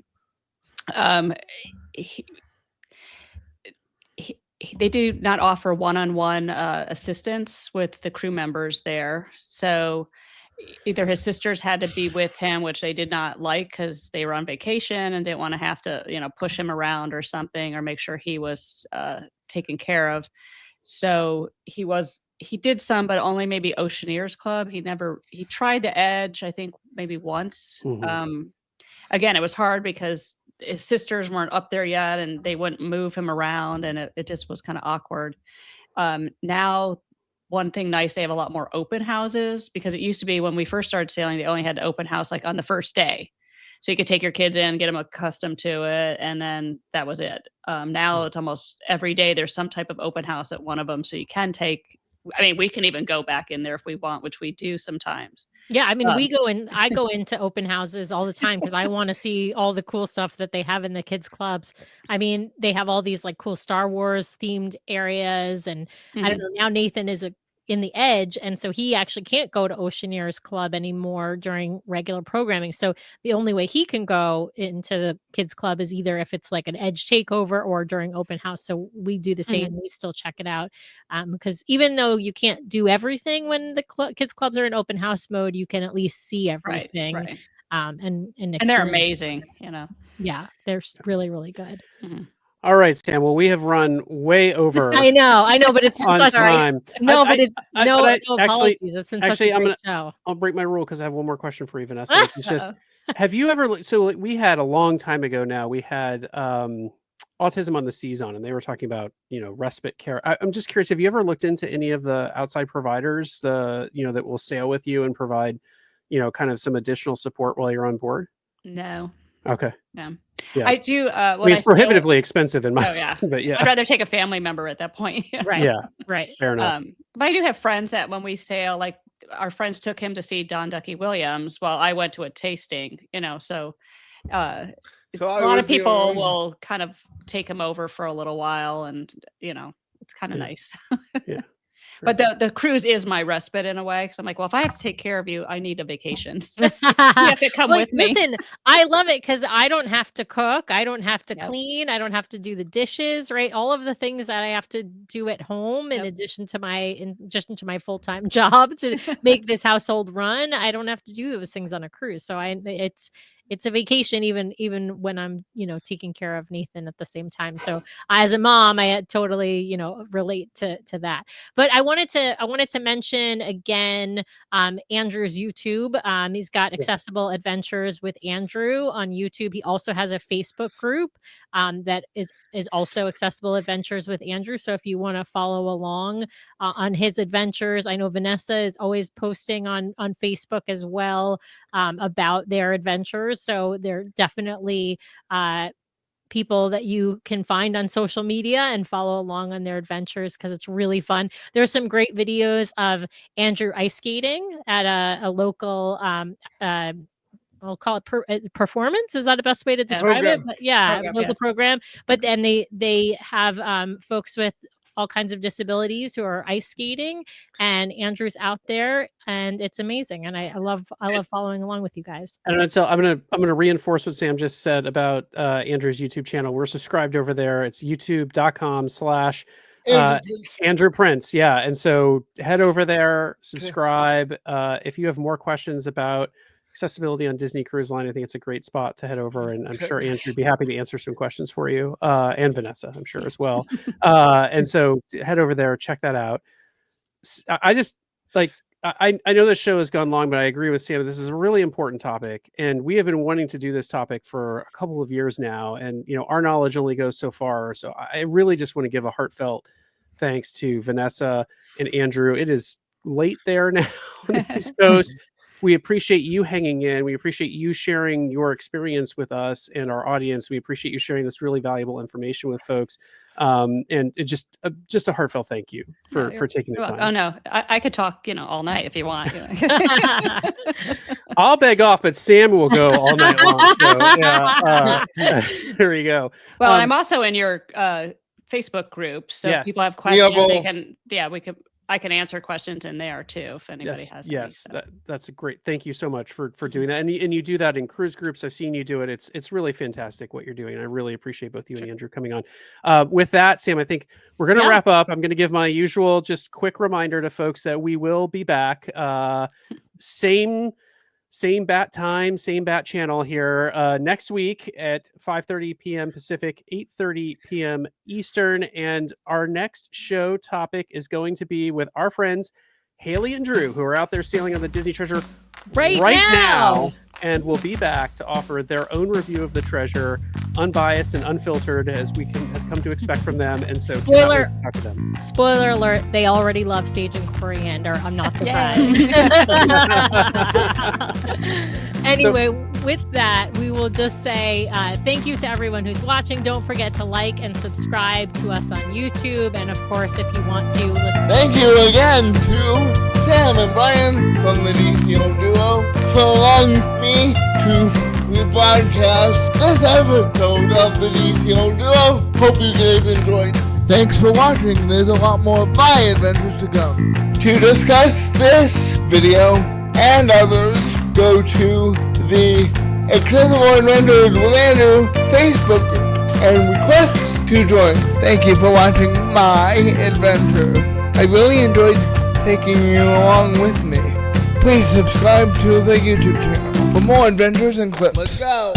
They do not offer one-on-one assistance with the crew members there. So either his sisters had to be with him, which they did not like because they were on vacation and didn't want to have to, push him around or something, or make sure he was taken care of. So he did some, but only maybe Oceaneers Club. He tried the Edge, I think maybe once. Mhm. Again, it was hard because his sisters weren't up there yet and they wouldn't move him around, and it just was kind of awkward. Now, one thing nice, they have a lot more open houses, because it used to be when we first started sailing, they only had an open house like on the first day. So you could take your kids in, get them accustomed to it, and then that was it. Now it's almost every day there's some type of open house at one of them. So you can we can even go back in there if we want, which we do sometimes. Yeah, I mean, I go into open houses all the time because I want to see all the cool stuff that they have in the kids clubs. I mean, they have all these like cool Star Wars themed areas, and I don't know, now Nathan is in the Edge, and so he actually can't go to Oceaneers Club anymore during regular programming. So the only way he can go into the kids club is either if it's like an Edge takeover or during open house. So we do the same. We still check it out, because even though you can't do everything when the kids clubs are in open house mode, you can at least see everything. Right. And they're experience. amazing, Yeah, they're really, really good. All right, Sam. Well, we have run way over. I know, but it's been on such time. no, but it's no actually, apologies. It's been such a great show. I'll break my rule because I have one more question for you, Vanessa. Which is just, have you ever? So we had a long time ago now. We had Autism on the Seas on, and they were talking about respite care. I'm just curious. Have you ever looked into any of the outside providers, that will sail with you and provide, kind of some additional support while you're on board? No. Okay. No. Yeah. I do. It's prohibitively expensive in my. Oh yeah. But yeah. I'd rather take a family member at that point. Right. Yeah. Right. Fair enough. But I do have friends that when we sail, like our friends took him to see Don Ducky Williams while I went to a tasting. So a lot of people will kind of take him over for a little while, and it's kind of nice. Yeah. But the cruise is my respite in a way, because I'm like, well, if I have to take care of you, I need a vacation. So you have to come with me. Listen, I love it because I don't have to cook. I don't have to clean. I don't have to do the dishes, right? All of the things that I have to do at home in addition to my full-time job to make this household run. I don't have to do those things on a cruise. So it's a vacation even when I'm, taking care of Nathan at the same time. So as a mom, I totally, relate to that. But I wanted to mention again, Andrew's YouTube. He's got Accessible Adventures with Andrew on YouTube. He also has a Facebook group that is also Accessible Adventures with Andrew. So if you want to follow along on his adventures, I know Vanessa is always posting on Facebook as well about their adventures. So they're definitely people that you can find on social media and follow along on their adventures, because it's really fun. There's some great videos of Andrew ice skating at a local I'll call it performance. Is that the best way to describe it? But local program. But then they have folks with all kinds of disabilities who are ice skating, and Andrew's out there, and it's amazing. And I love following along with you guys. And I'm gonna reinforce what Sam just said about Andrew's YouTube channel. We're subscribed over there. It's youtube.com/ Andrew Prince. And so head over there, subscribe. If you have more questions about accessibility on Disney Cruise Line, I think it's a great spot to head over, and I'm sure Andrew would be happy to answer some questions for you, and Vanessa, I'm sure as well. And so head over there, check that out. I just like. I know this show has gone long, but I agree with Sam. This is a really important topic, and we have been wanting to do this topic for a couple of years now. And our knowledge only goes so far. So I really just want to give a heartfelt thanks to Vanessa and Andrew. It is late there now on the East Coast. We appreciate you hanging in. We appreciate you sharing your experience with us and our audience. We appreciate you sharing this really valuable information with folks. And it just a heartfult thank you for taking the time. Oh no, I could talk, all night if you want. I'll beg off, but Sam will go all night long. So yeah, there you go. Well, I'm also in your Facebook group, so if people have questions, they can. Yeah, I can answer questions in there too if anybody has any. Yes, that's a great. Thank you so much for doing that, and you do that in cruise groups. I've seen you do it. It's really fantastic what you're doing. I really appreciate both you and Andrew coming on. With that, Sam, I think we're going to wrap up. I'm going to give my usual just quick reminder to folks that we will be back. Same bat time, same bat channel here next week at 5:30 p.m. Pacific, 8:30 p.m. Eastern. And our next show topic is going to be with our friends Haley and Drew, who are out there sailing on the Disney Treasure right now. And we'll be back to offer their own review of the Treasure, unbiased and unfiltered, as we have come to expect from them. And so, spoiler alert, they already love sage and coriander. I'm not surprised. Anyway, with that, we will just say thank you to everyone who's watching. Don't forget to like and subscribe to us on YouTube. And of course, if you want to listen. Thank you again to Sam and Brian from the DCO Duo for allowing me to rebroadcast this episode of the DCO Duo. Hope you guys enjoyed. Thanks for watching. There's a lot more My Adventures to come. To discuss this video and others, go to the Accessible Adventures with Andrew Facebook group and request to join. Thank you for watching my adventure. I really enjoyed taking you along with me. Please subscribe to the YouTube channel for more adventures and clips. Let's go!